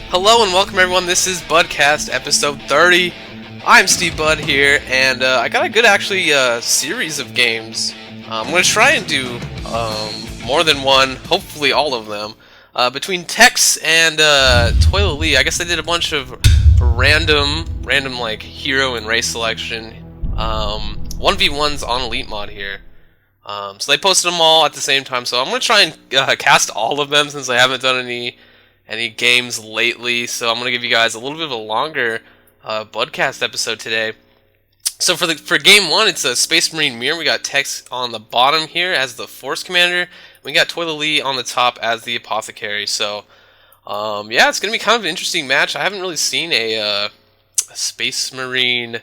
Hello and welcome everyone, this is BUDCAST episode 30. I'm Steve Bud here, and I got a good series of games. I'm going to try and do more than one, hopefully all of them. Between Tex and Toilalee, I guess I did a bunch of random like hero and race selection 1v1s on Elite Mod here. So they posted them all at the same time, so I'm going to try and cast all of them since I haven't done any games lately, so I'm going to give you guys a little bit of a longer Budcast episode today. So for game one, it's a Space Marine mirror. We got Tex on the bottom here as the Force Commander. We got Toilalee on the top as the Apothecary. So yeah, it's going to be kind of an interesting match. I haven't really seen a Space Marine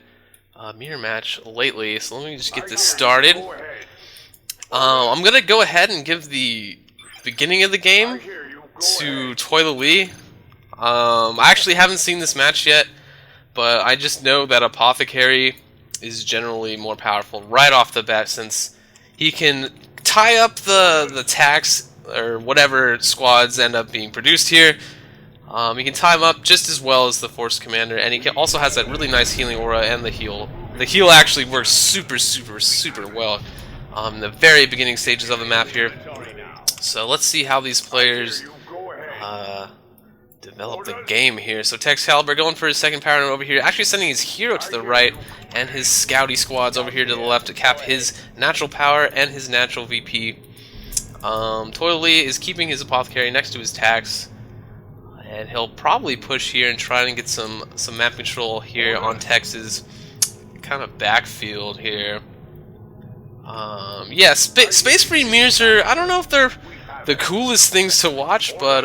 mirror match lately, so let me just get this started. I'm going to go ahead and give the beginning of the game to Toilalee. I actually haven't seen this match yet, but I just know that Apothecary is generally more powerful right off the bat, since he can tie up the tax or whatever squads end up being produced here. He can tie them up just as well as the Force Commander, and he also has that really nice healing aura, and the heal. The heal actually works super well in the very beginning stages of the map here. So let's see how these players develop the game here. So Texcalibur going for his second power node over here, actually sending his hero to the right and his scouty squads over here to the left to cap his natural power and his natural VP. Toilalee is keeping his Apothecary next to his tax, and he'll probably push here and try and get some map control here on Tex's kind of backfield here. Yeah, Space Marine mirrors are, I don't know if they're the coolest things to watch, but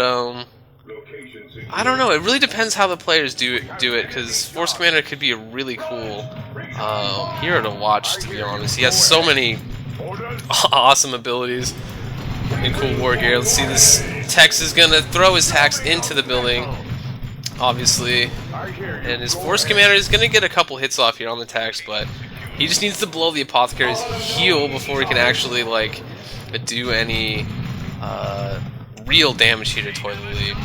I don't know. It really depends how the players do it. Because Force Commander could be a really cool hero to watch. To be honest, he has so many awesome abilities and cool war gear. Let's see, this Tex is gonna throw his tax into the building, obviously, and his Force Commander is gonna get a couple hits off here on the tax, but he just needs to blow the Apothecary's heal before he can actually like do any real damage here to Toilalee.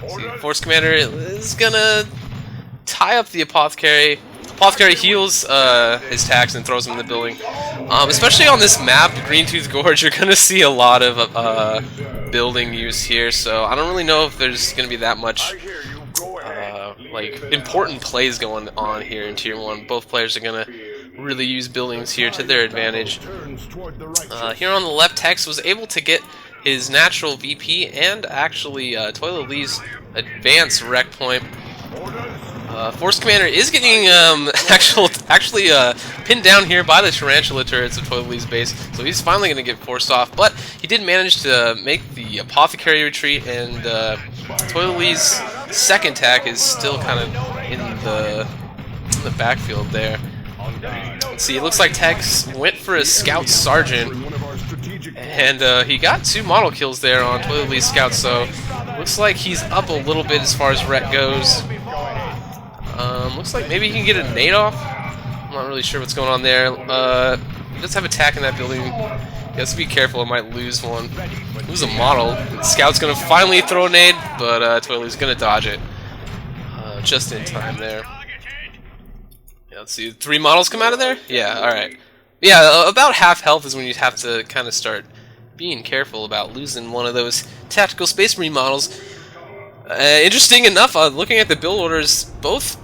See, Force Commander is gonna tie up the Apothecary. Apothecary heals his tax and throws him in the building. Especially on this map, Green Tooth Gorge, you're gonna see a lot of building use here. So I don't really know if there's gonna be that much like important plays going on here in Tier 1. Both players are gonna really use buildings here to their advantage. Here on the left, Tex was able to get his natural VP and actually Toilalee's advanced rec point. Force Commander is getting actually pinned down here by the Tarantula turrets of Toilalee's base, so he's finally going to get forced off, but he did manage to make the Apothecary retreat, and Toilalee's second attack is still kind of in the backfield there. Let's see, it looks like Tex went for a Scout Sergeant, and he got 2 model kills there on Toilalee's Scout, so looks like he's up a little bit as far as rec goes. Looks like maybe he can get a nade off. I'm not really sure what's going on there. He does have attack in that building. He has to be careful, it might lose one. Lose a model. Scout's gonna finally throw a nade, but Toilalee's gonna dodge it. Just in time there. Yeah, let's see, 3 models come out of there? Yeah, alright. Yeah, about half health is when you have to kind of start being careful about losing one of those tactical Space Marine models. Interesting enough, looking at the build orders, both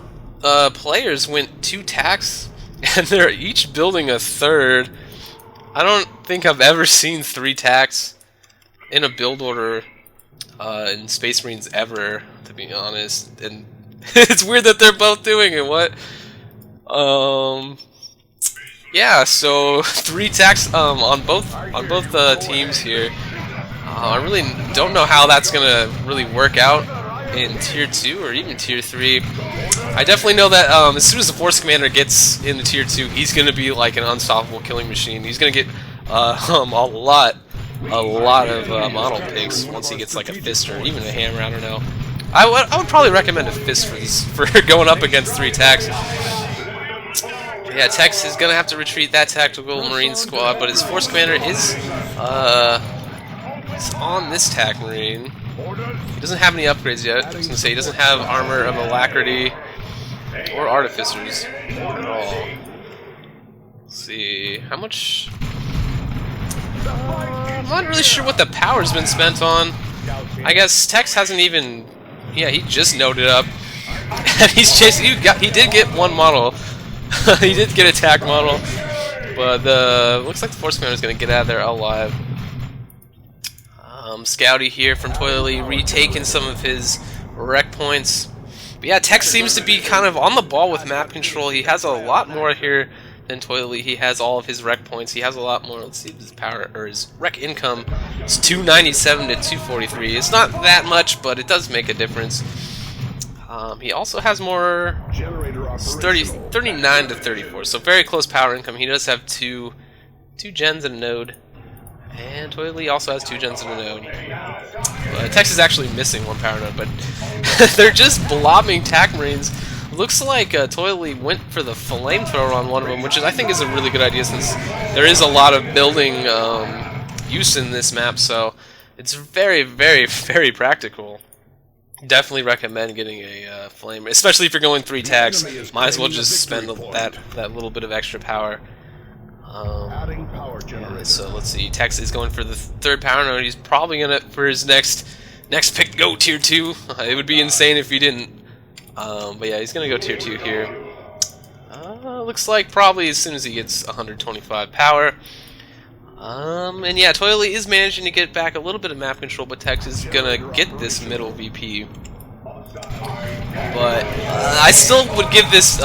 players went 2 tax, and they're each building a third. I don't think I've ever seen 3 tax in a build order in Space Marines ever, to be honest. And it's weird that they're both doing it. What? Yeah, so 3 tax on both teams here. I really don't know how that's gonna really work out in Tier 2 or even Tier 3. I definitely know that as soon as the Force Commander gets into Tier 2, he's gonna be like an unstoppable killing machine. He's gonna get a lot of model picks once he gets like a fist or even a hammer. I don't know. I would probably recommend a fist for going up against 3 tax. Yeah, Tex is gonna have to retreat that tactical Marine squad, but his Force Commander is on this TAC Marine. He doesn't have any upgrades yet. I was gonna say he doesn't have armor of alacrity or artificers at all. Let's see how much. I'm not really sure what the power's been spent on. I guess Tex hasn't even. Yeah, he just noted up, and he's chasing. He did get one model. He did get attack model, but looks like the Force Commander is gonna get out of there alive. Scouty here from Toilalee retaking some of his wreck points. But yeah, Tex seems to be kind of on the ball with map control. He has a lot more here than Toilalee. He has all of his wreck points. He has a lot more. Let's see his power or his wreck income. It's 297 to 243. It's not that much, but it does make a difference. He also has more 39 to 34, so very close power income. He does have two gens and a node. And Toilalee also has 2 gens and a node. Tex is actually missing 1 power node, but they're just blobbing TAC Marines. Looks like Toilalee went for the flamethrower on one of them, which I think is a really good idea since there is a lot of building use in this map, so it's very, very, very practical. Definitely recommend getting a flame, especially if you're going 3 tags. Might as well just spend that little bit of extra power. So let's see. Tex is going for the 3rd power node. He's probably gonna for his next pick go tier 2. It would be insane if he didn't. But yeah, he's gonna go tier 2 here. Looks like probably as soon as he gets 125 power. And yeah, Toilalee is managing to get back a little bit of map control, but Tex is gonna get this middle VP. But I still would give this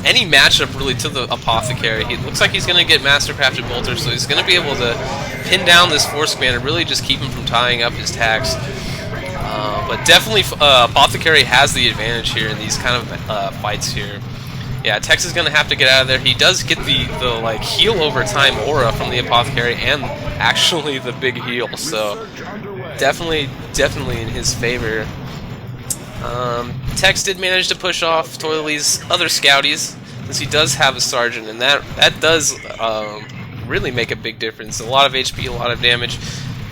any matchup really to the Apothecary. He looks like he's gonna get Mastercrafted Bolter, so he's gonna be able to pin down this Force Commander, really just keep him from tying up his tags. But definitely Apothecary has the advantage here in these kind of fights here. Yeah, Tex is gonna have to get out of there. He does get the like heal over time aura from the Apothecary and actually the big heal, so definitely in his favor. Tex did manage to push off Toilalee's other scouties, since he does have a sergeant, and that does really make a big difference. A lot of HP, a lot of damage,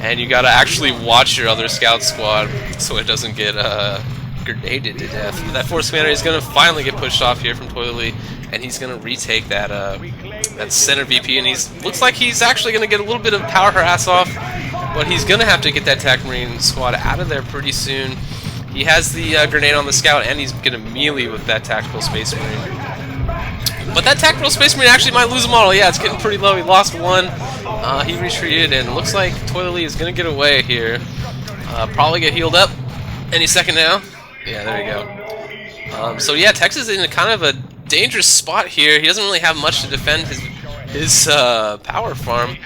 and you gotta actually watch your other scout squad so it doesn't get grenaded to death. That Force Commander is gonna finally get pushed off here from Toilalee, and he's gonna retake that center VP, and looks like he's actually gonna get a little bit of power harass off, but he's gonna have to get that TAC Marine squad out of there pretty soon. He has the grenade on the scout, and he's gonna melee with that Tactical Space Marine. But that Tactical Space Marine actually might lose a model. Yeah, it's getting pretty low. He lost 1. He retreated, and looks like Toilalee is gonna get away here. Probably get healed up any second now. Yeah, there you go. So yeah, Tex is in a kind of a dangerous spot here. He doesn't really have much to defend his power farm.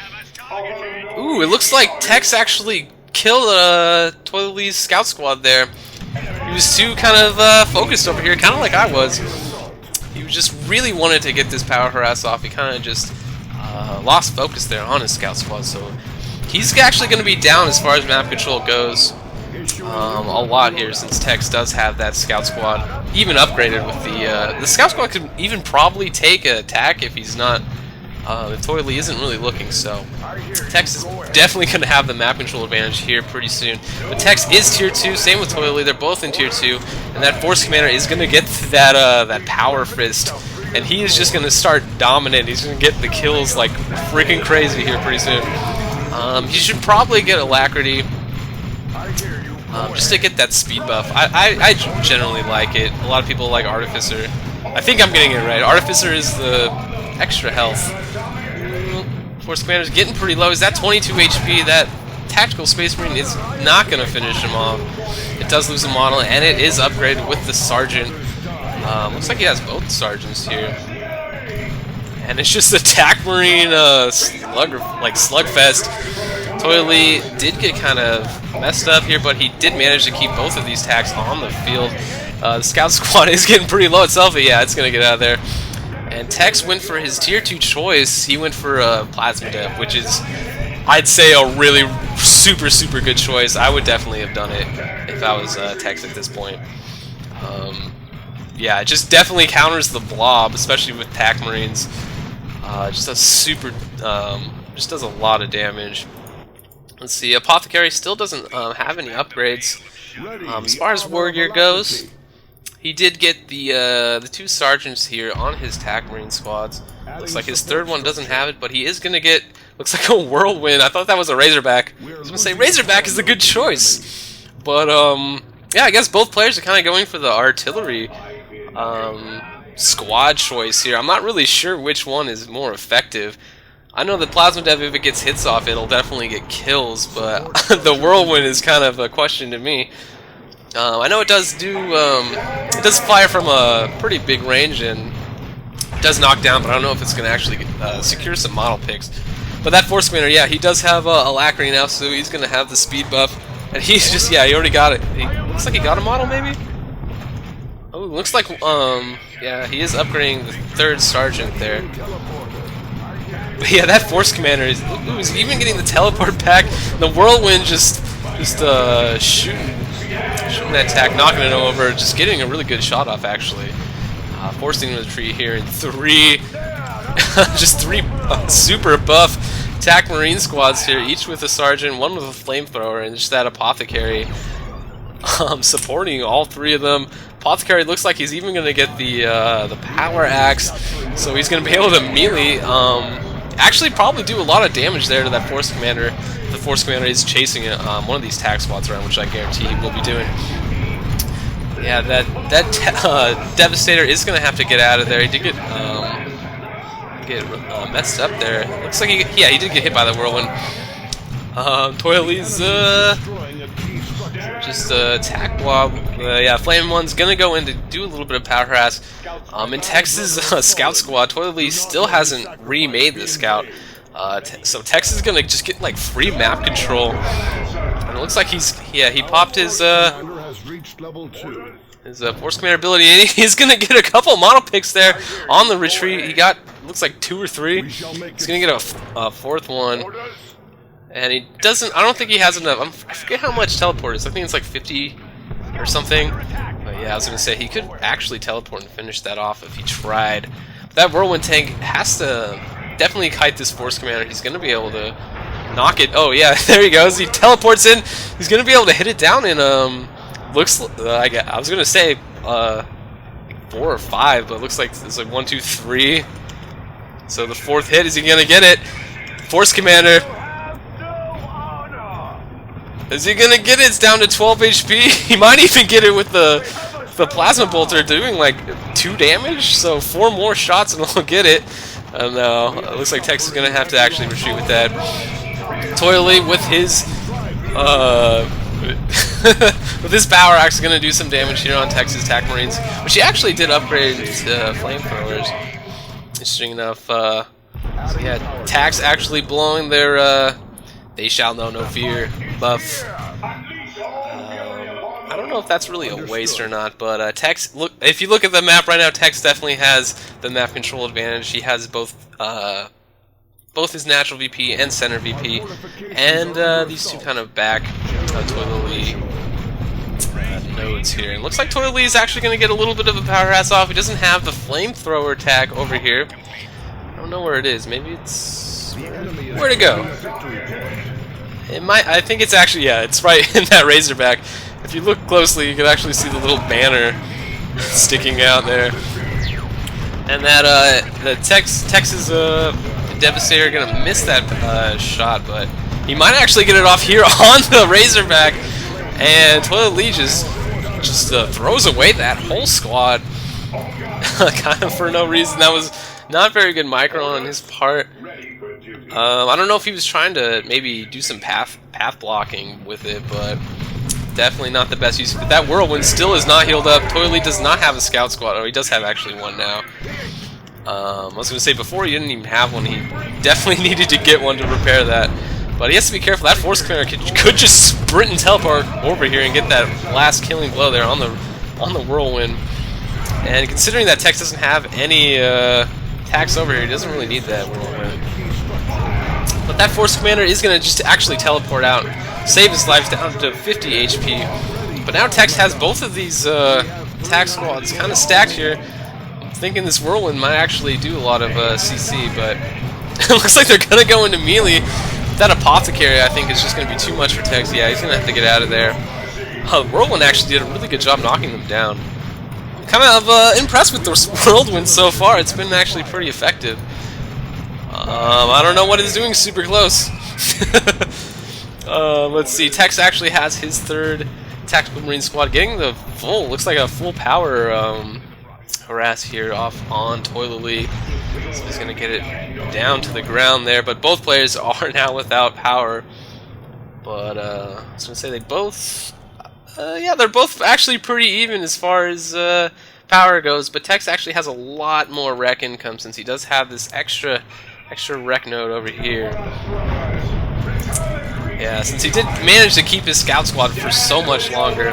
Ooh, it looks like Tex actually killed Toilalee's scout squad there. He was too kind of focused over here, kind of like I was. He just really wanted to get this power harass off. He kind of just lost focus there on his scout squad, so he's actually going to be down as far as map control goes a lot here, since Tex does have that scout squad even upgraded with the scout squad could even probably take an attack if he's not if Toilalee isn't really looking, so Tex is definitely going to have the map control advantage here pretty soon. But Tex is tier 2, same with Toilalee, they're both in tier 2, and that Force Commander is going to get that power fist, and he is just going to start dominating. He's going to get the kills like freaking crazy here pretty soon. He should probably get Alacrity, just to get that speed buff. I generally like it. A lot of people like Artificer. I think I'm getting it right. Artificer is the extra health. Force Commander's getting pretty low. He's at 22 HP. That Tactical Space Marine is not going to finish him off. It does lose a model, and it is upgraded with the Sergeant. Looks like he has both Sergeants here. And it's just a TAC Marine slugfest. Toilalee did get kind of messed up here, but he did manage to keep both of these TACs on the field. The Scout Squad is getting pretty low itself, but yeah, it's going to get out of there. And Tex went for his tier 2 choice. He went for a Plasma Dev, which is, I'd say, a really super good choice. I would definitely have done it if I was Tex at this point. Yeah, it just definitely counters the blob, especially with TAC Marines. Just a super, just does a lot of damage. Let's see, Apothecary still doesn't have any upgrades. As far as War Gear goes, he did get the 2 sergeants here on his TAC Marine squads. Looks like his 3rd one doesn't have it, but he is going to get, looks like a Whirlwind. I thought that was a Razorback. I was going to say Razorback is a good choice. But, yeah, I guess both players are kind of going for the artillery squad choice here. I'm not really sure which one is more effective. I know the Plasma Dev, if it gets hits off, it'll definitely get kills, but the Whirlwind is kind of a question to me. I know it does fire from a pretty big range and does knock down, but I don't know if it's going to actually secure some model picks. But that Force Commander, yeah, he does have Alacrity now, so he's going to have the speed buff. And he's just, yeah, he already got it. He looks like he got a model, maybe? Oh, looks like, yeah, he is upgrading the 3rd Sergeant there. But yeah, that Force Commander is even getting the teleport back. The Whirlwind just shooting that attack, knocking it over, just getting a really good shot off, actually. Forcing him to retreat here in 3. Just 3 super buff TAC Marine squads here, each with a Sergeant, one with a Flamethrower, and just that Apothecary supporting all 3 of them. Apothecary looks like he's even going to get the Power Axe, so he's going to be able to melee, actually probably do a lot of damage there to that Force Commander. The Force Commander is chasing one of these TAC squads around, which I guarantee he will be doing. Yeah, that Devastator is going to have to get out of there. He did get messed up there. Looks like he did get hit by the Whirlwind. Toilalee's just attack blob. Yeah, Flame One's gonna go in to do a little bit of power harass. In Tex's scout squad, Toilalee still hasn't remade the scout. So Tex is gonna just get like free map control. And it looks like he popped his Force Commander ability, and he's gonna get a couple model picks there on the retreat. He got, looks like 2 or 3. He's gonna get a 4th one. And he doesn't, I don't think he has enough. I forget how much teleport is. I think it's like 50 or something. But yeah, I was going to say, he could actually teleport and finish that off if he tried. But that Whirlwind tank has to definitely kite this Force Commander. He's going to be able to knock it. Oh yeah, there he goes. He teleports in. He's going to be able to hit it down in, looks, I was going to say 4 or 5, but it looks like it's like 1, 2, 3. So the 4th hit, is he going to get it? Force Commander. Is he gonna get it? It's down to 12 HP. He might even get it with the Plasma Bolter doing like 2 damage. So 4 more shots and we'll get it. No, it looks like Tex is gonna have to actually retreat with that. Toilalee with his with his Power Axe is gonna do some damage here on Tex's TAC Marines, which he actually did upgrade to Flamethrowers. Interesting enough. So yeah, TAC's actually blowing their They Shall Know No Fear buff. I don't know if that's really a waste or not, but Tex, look, if you look at the map right now, Tex definitely has the map control advantage. He has both his natural VP and center VP, and these 2 kind of back Toilalee nodes here. And looks like Toilalee is actually going to get a little bit of a power harass off. He doesn't have the Flamethrower tag over here. I don't know where it is. Maybe it's... where'd it go? It might, I think it's actually, yeah, it's right in that Razorback. If you look closely, you can actually see the little banner sticking out there. And that, the Tex's Devastator gonna miss that shot, but he might actually get it off here on the Razorback. And Toilalee just throws away that whole squad, kind of for no reason. That was not very good micro on his part. I don't know if he was trying to maybe do some path blocking with it, but definitely not the best use. But that Whirlwind still is not healed up. Toilalee does not have a scout squad, or he does have actually one now. I was going to say, before he didn't even have one. He definitely needed to get one to repair that. But he has to be careful. That Force Commander could just sprint and teleport over here and get that last killing blow there on the Whirlwind. And considering that Tex doesn't have any attacks over here, he doesn't really need that Whirlwind. But that Force Commander is going to just actually teleport out, save his life down to 50 HP. But now Tex has both of these attack squads kind of stacked here. I'm thinking this Whirlwind might actually do a lot of CC, but it looks like they're going to go into melee. that Apothecary, I think, is just going to be too much for Tex. Yeah, he's going to have to get out of there. Whirlwind actually did a really good job knocking them down. Kind of impressed with the Whirlwind so far. It's been actually pretty effective. I don't know what it's doing super close. Let's see. Tex actually has his third Tactical Marine squad getting the full, looks like a full power harass here off on Toilalee. So he's going to get it down to the ground there, but both players are now without power. But I was going to say they both, yeah, they're both actually pretty even as far as power goes, but Tex actually has a lot more rec income since he does have this extra rec node over here. Yeah, since he did manage to keep his scout squad for so much longer.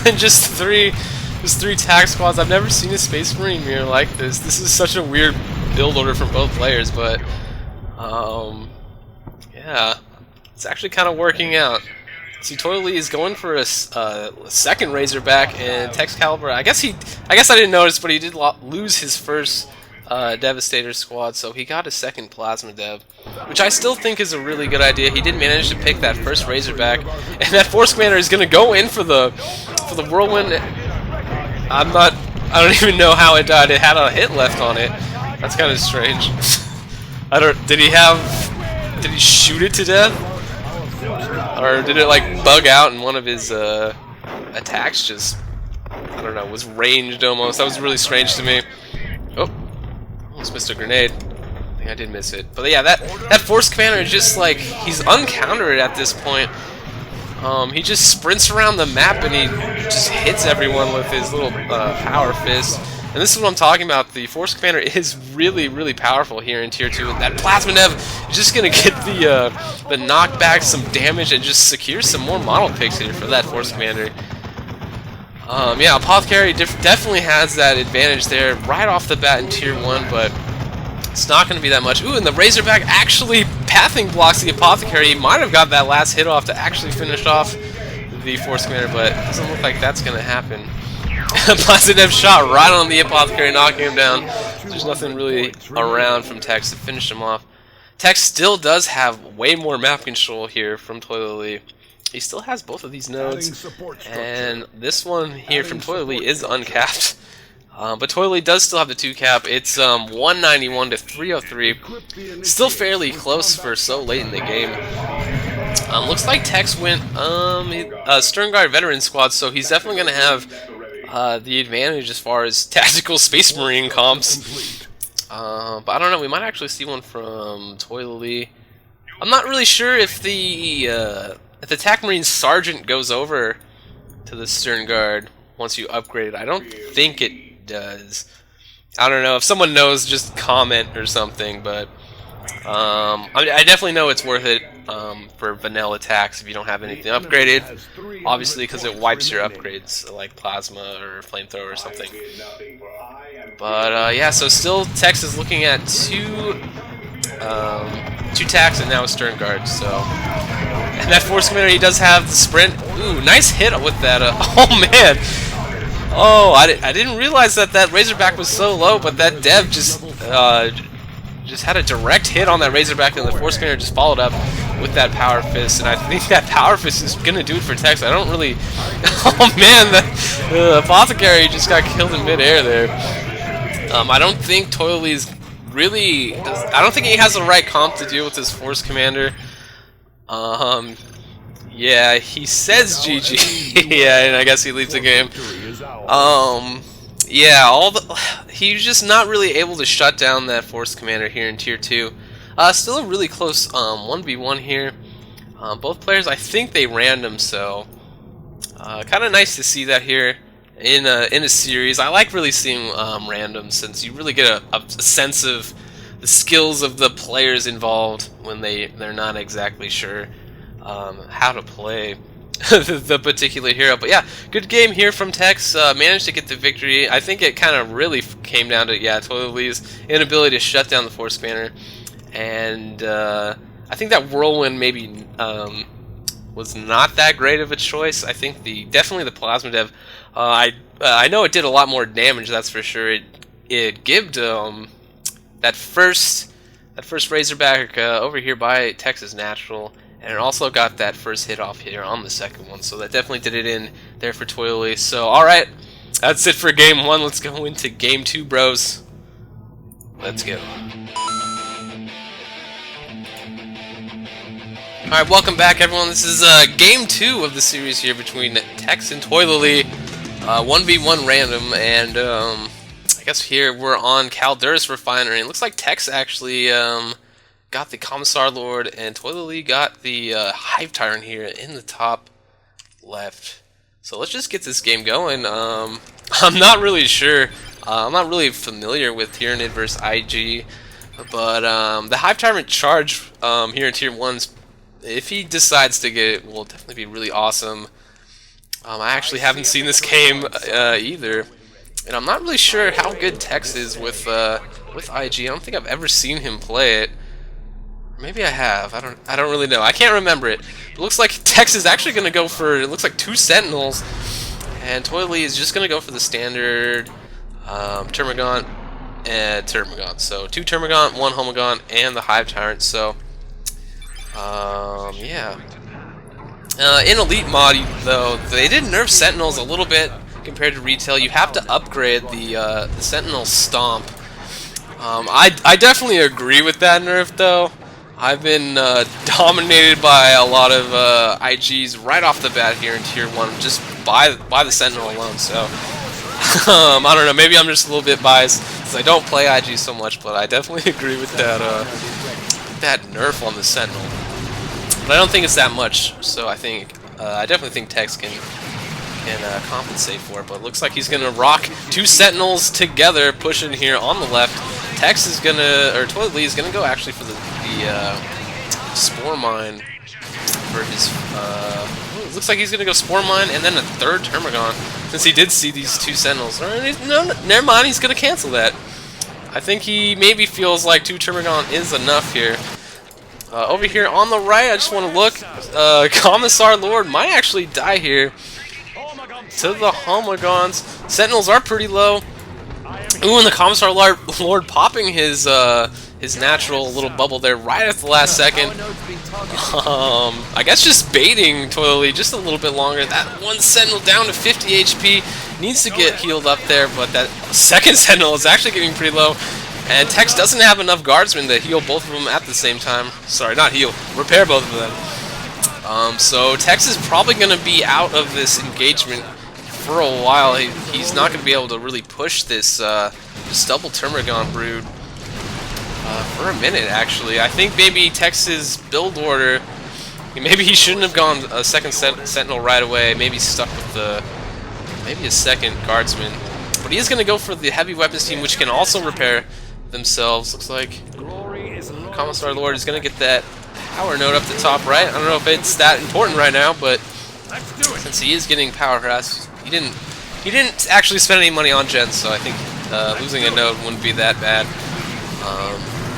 And just three tac squads. I've never seen a Space Marine mirror like this. This is such a weird build order from both players, but yeah, it's actually kind of working out. See, Toilalee is going for a second Razorback, and Tex Caliber. I guess I didn't notice, but he did lose his first Devastator squad, so he got a second Plasma Dev, which I still think is a really good idea. He did manage to pick that first Razorback, and that Force Commander is going to go in for the Whirlwind. I don't even know how it died. It had a hit left on it. That's kind of strange. Did he shoot it to death? Or did it like bug out and one of his attacks just, I don't know, was ranged almost? That was really strange to me. Oh, almost missed a grenade. I think I did miss it. But yeah, that Force Commander is just like, he's uncountered at this point. He just sprints around the map and he just hits everyone with his little power fist. And this is what I'm talking about. The Force Commander is really, really powerful here in Tier 2. That Plasma Dev is just going to get the knockback, some damage, and just secure some more model picks here for that Force Commander. Yeah, Apothecary definitely has that advantage there right off the bat in Tier 1, but it's not going to be that much. Ooh, and the Razorback actually pathing blocks the Apothecary. He might have got that last hit off to actually finish off the Force Commander, but it doesn't look like that's going to happen. Plasma Dev shot right on the Apothecary, knocking him down. There's nothing really around from Tex to finish him off. Tex still does have way more map control here from Toilalee. He still has both of these nodes, and this one here from Toilalee is uncapped. But Toilalee does still have the 2 cap. It's 191 to 303. Still fairly close for so late in the game. Looks like Tex went Stern Guard veteran squad, so he's definitely going to have the advantage as far as tactical Space Marine comps. But I don't know, we might actually see one from Toilalee. I'm not really sure if the TAC Marine Sergeant goes over to the Stern Guard once you upgrade it. I don't think it does. I don't know. If someone knows, just comment or something, but I definitely know it's worth it for vanilla attacks if you don't have anything upgraded. Obviously, because it wipes your upgrades like Plasma or Flamethrower or something. But yeah, so still Tex is looking at two tacs and now a Stern Guard. So, and that Force Commander, he does have the sprint. Ooh, nice hit with that. Oh man. Oh, I didn't realize that Razorback was so low, but that Dev just had a direct hit on that Razorback, and the Force Commander just followed up with that Power Fist, and I think that Power Fist is going to do it for Tex. I don't really... Oh man, the Apothecary just got killed in midair there. I don't think Toilalee's really... I don't think he has the right comp to deal with this Force Commander. Yeah, he says GG. Yeah, and I guess he leaves the game. Yeah, he's just not really able to shut down that Force Commander here in Tier 2. Still a really close 1v1 here. Both players, I think they random, so kind of nice to see that here in a series. I like really seeing randoms, since you really get a sense of the skills of the players involved when they're not exactly sure how to play the particular hero. But yeah, good game here from Tex. Managed to get the victory. I think it kind of really came down to, yeah, Toilalee's inability to shut down the Force Commander. And I think that Whirlwind maybe was not that great of a choice. I think definitely the Plasma Dev, I know it did a lot more damage, that's for sure. It gived that first That first Razorback over here by Texas Natural, and it also got that first hit off here on the second one, so that definitely did it in there for Toilalee. So, alright, that's it for game 1. Let's go into game 2, bros. Let's go. Alright, welcome back, everyone. This is game 2 of the series here between Tex and Toilalee. 1v1 random, and I guess here we're on Calderas Refinery. It looks like Tex actually got the Commissar Lord, and Toilalee got the Hive Tyrant here in the top left. So let's just get this game going. I'm not really sure. I'm not really familiar with Tyranid versus IG, but the Hive Tyrant charge here in Tier 1's, if he decides to get it, will definitely be really awesome. I actually haven't seen this game either. And I'm not really sure how good Tex is with IG. I don't think I've ever seen him play it. Maybe I have. I don't really know. I can't remember it. It looks like Tex is actually going to go for, it looks like 2 Sentinels, and Toilalee is just going to go for the standard Termagant and Termagant. So 2 Termagant, 1 Homagant, and the Hive Tyrant. So yeah. In Elite mod, though, they did nerf Sentinels a little bit compared to retail. You have to upgrade the Sentinel Stomp. I definitely agree with that nerf, though. I've been dominated by a lot of IGs right off the bat here in Tier 1 just by the Sentinel alone. So I don't know, maybe I'm just a little bit biased because I don't play IG so much, but I definitely agree with that nerf on the Sentinel. But I don't think it's that much, so I think I definitely think Tex can compensate for it. But it looks like he's gonna rock 2 Sentinels together, pushing here on the left. Tex is gonna, or Toilalee is gonna go actually for the Spore Mine for his. It looks like he's gonna go Spore Mine and then a 3rd Termagant, since he did see these 2 Sentinels. No, never mind. He's gonna cancel that. I think he maybe feels like 2 Termagant is enough here. Over here on the right, I just want to look. Commissar Lord might actually die here to the Homagants. Sentinels are pretty low. Ooh, and the Commissar Lord popping his natural little bubble there right at the last second. I guess just baiting Toilalee just a little bit longer. That 1 Sentinel down to 50 HP needs to get healed up there, but that 2nd Sentinel is actually getting pretty low. And Tex doesn't have enough guardsmen to heal both of them at the same time. Sorry, not heal, repair both of them. So Tex is probably going to be out of this engagement for a while. He's not going to be able to really push this double Termagant brood for a minute, actually. I think maybe Tex's build order, maybe he shouldn't have gone a 2nd Sentinel right away. Maybe stuck with maybe a 2nd Guardsman. But he is going to go for the heavy weapons team, which can also repair themselves. Looks like Commissar Lord is going to get that power node up the top right. I don't know if it's that important right now, but since he is getting power harassed, he didn't actually spend any money on gens, so I think losing a node wouldn't be that bad.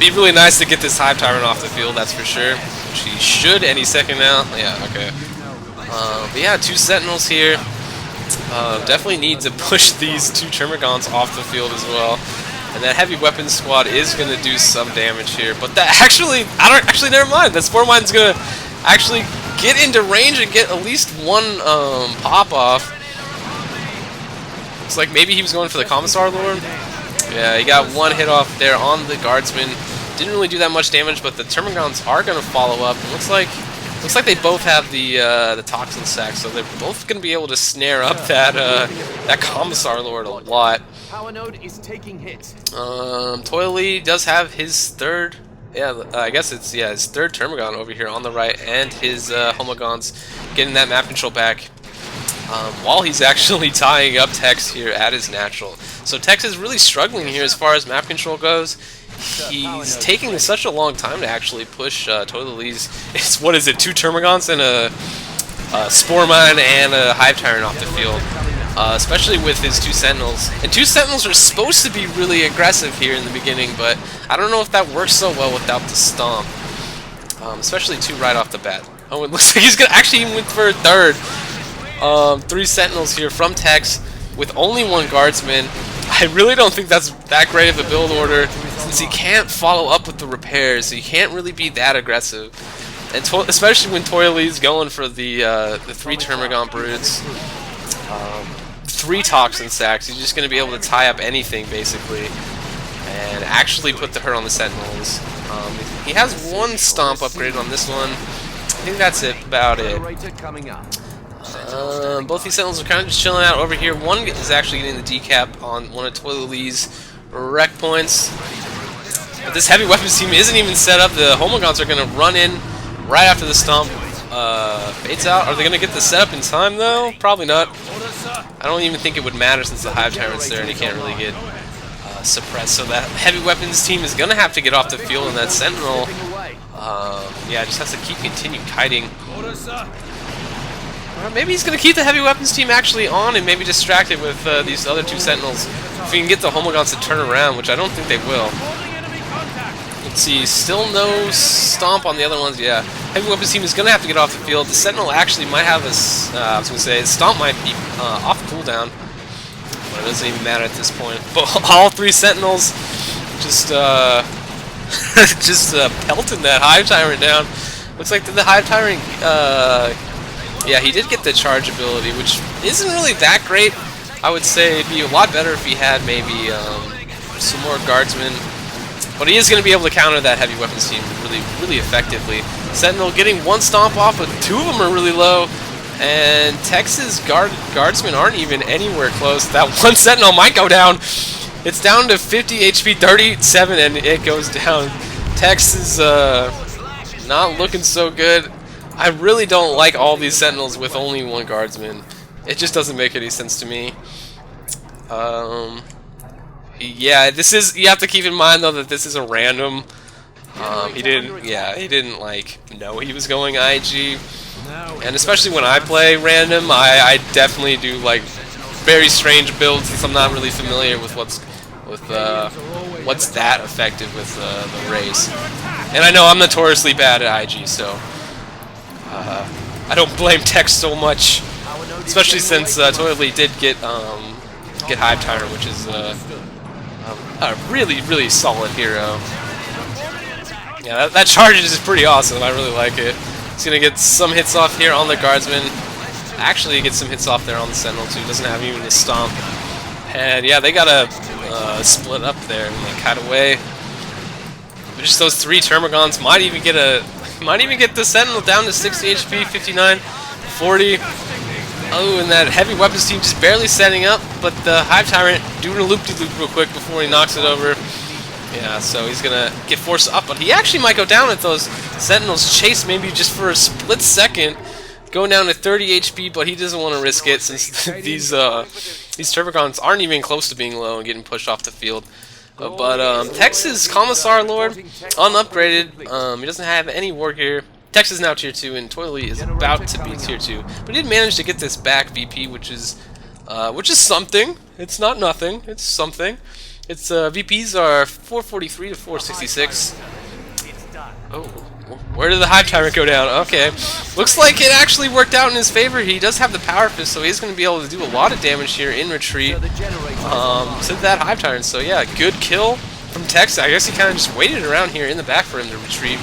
Be really nice to get this Hive Tyrant off the field, that's for sure. Which he should any second now. Yeah, okay. But yeah, 2 Sentinels here. Definitely need to push these 2 Termagants off the field as well. And that heavy weapons squad is going to do some damage here. But that actually, never mind. That Spore Mine's going to actually get into range and get at least 1 pop off. Looks like maybe he was going for the Commissar Lord. Yeah, he got 1 hit off there on the Guardsman. Didn't really do that much damage, but the Termagants are going to follow up. It looks like they both have the Toxin Sac, so they're both going to be able to snare up that Commissar Lord a lot. Power node is taking hits. Toilalee does have his 3rd, I guess it's his 3rd Termagant over here on the right, and his Homagants getting that map control back. While he's actually tying up Tex here at his natural. So Tex is really struggling here as far as map control goes. He's taking such a long time to actually push Toilalee's. It's, what is it, 2 Termagants and a Spore Mine and a Hive Tyrant off the field. Especially with his 2 Sentinels. And 2 Sentinels are supposed to be really aggressive here in the beginning, but I don't know if that works so well without the Stomp. Especially 2 right off the bat. Oh, it looks like he's gonna actually even went for a 3rd. 3 Sentinels here from Tex with only 1 Guardsman. I really don't think that's that great of a build order. since he can't follow up with the repairs, so you can't really be that aggressive. And especially when Toilalee's going for the 3 Termagant Broods, 3 Toxin Sacks, he's just going to be able to tie up anything, basically, and actually put the hurt on the Sentinels. He has 1 Stomp upgrade on this one. I think that's about it. Both these Sentinels are kind of just chilling out over here. One is actually getting the decap on one of Toilalee's wreck points. But this heavy weapons team isn't even set up. The Homogons are going to run in right after the Stomp baits out. Are they going to get the setup in time, though? Probably not. I don't even think it would matter since the Hive Tyrant's there and he can't really get suppressed. So that heavy weapons team is going to have to get off the field, and that Sentinel, yeah, just has to continue kiting. Or maybe he's going to keep the heavy weapons team actually on and maybe distract it with these other 2 Sentinels. If we can get the Homogons to turn around, which I don't think they will. Let's see, still no Stomp on the other ones. Yeah, heavy weapons team is going to have to get off the field. The Sentinel actually might have a, I was going to say, Stomp might be off cooldown. But it doesn't even matter at this point. But all 3 Sentinels just pelting that Hive Tyrant down. Looks like the Hive Tyrant, yeah, he did get the charge ability, which isn't really that great. I would say it'd be a lot better if he had maybe some more guardsmen. But he is going to be able to counter that heavy weapons team really effectively. Sentinel getting 1 Stomp off, but 2 of them are really low. And Tex's guardsmen aren't even anywhere close. That 1 Sentinel might go down. It's down to 50 HP, 37, and it goes down. Tex is not looking so good. I really don't like all these Sentinels with only 1 guardsman. It just doesn't make any sense to me. Yeah, this is, you have to keep in mind though that this is a random. He didn't like know he was going IG. And especially when I play random, I definitely do like very strange builds since I'm not really familiar with what's that effective with the race. And I know I'm notoriously bad at IG, so I don't blame Tex so much, especially since Toilalee did get Hive Tyrant, which is a really solid hero. Yeah, that charge is pretty awesome. I really like it. He's gonna get some hits off here on the guardsman. Actually, get some hits off there on the Sentinel too. Doesn't have even a Stomp. And yeah, they gotta split up there and like cut away. But just those 3 Termagants might even get the Sentinel down to 60 HP, 59, 40. Oh, and that heavy weapons team just barely setting up, but the Hive Tyrant doing a loop-de-loop real quick before he knocks it over. Yeah, so he's gonna get forced up, but he actually might go down if those Sentinels chase maybe just for a split second, going down to 30 HP, but he doesn't want to risk it since these Termagants aren't even close to being low and getting pushed off the field. But Tex's Commissar Lord, unupgraded, he doesn't have any war gear. Tex is now tier 2, and Toilalee is about to be tier 2. But he did manage to get this back VP, which is something. It's not nothing. It's something. Its VPs are 443 to 466. Oh, where did the Hive Tyrant go down? Okay, looks like it actually worked out in his favor. He does have the Power Fist, so he's going to be able to do a lot of damage here in retreat to that Hive Tyrant. So yeah, good kill from Tex. I guess he kind of just waited around here in the back for him to retreat.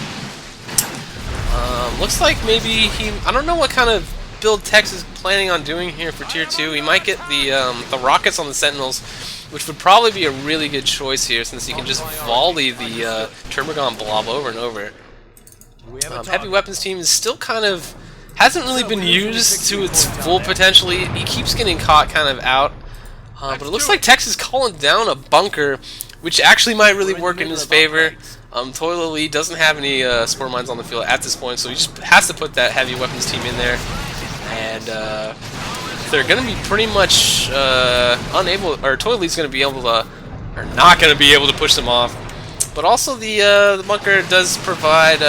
Looks like maybe I don't know what kind of build Tex is planning on doing here for tier 2. He might get the rockets on the Sentinels, which would probably be a really good choice here since he can just volley the Termagant blob over and over. Heavy weapons team is still kind of hasn't really been used to its full potential. He keeps getting caught kind of out, but it looks like Tex is calling down a bunker, which actually might really work in his favor. Toilalee doesn't have any spore mines on the field at this point, so he just has to put that heavy weapons team in there, and they're going to be pretty much unable, or Toilalee's going to be able to, or not going to be able to push them off. But also the bunker does provide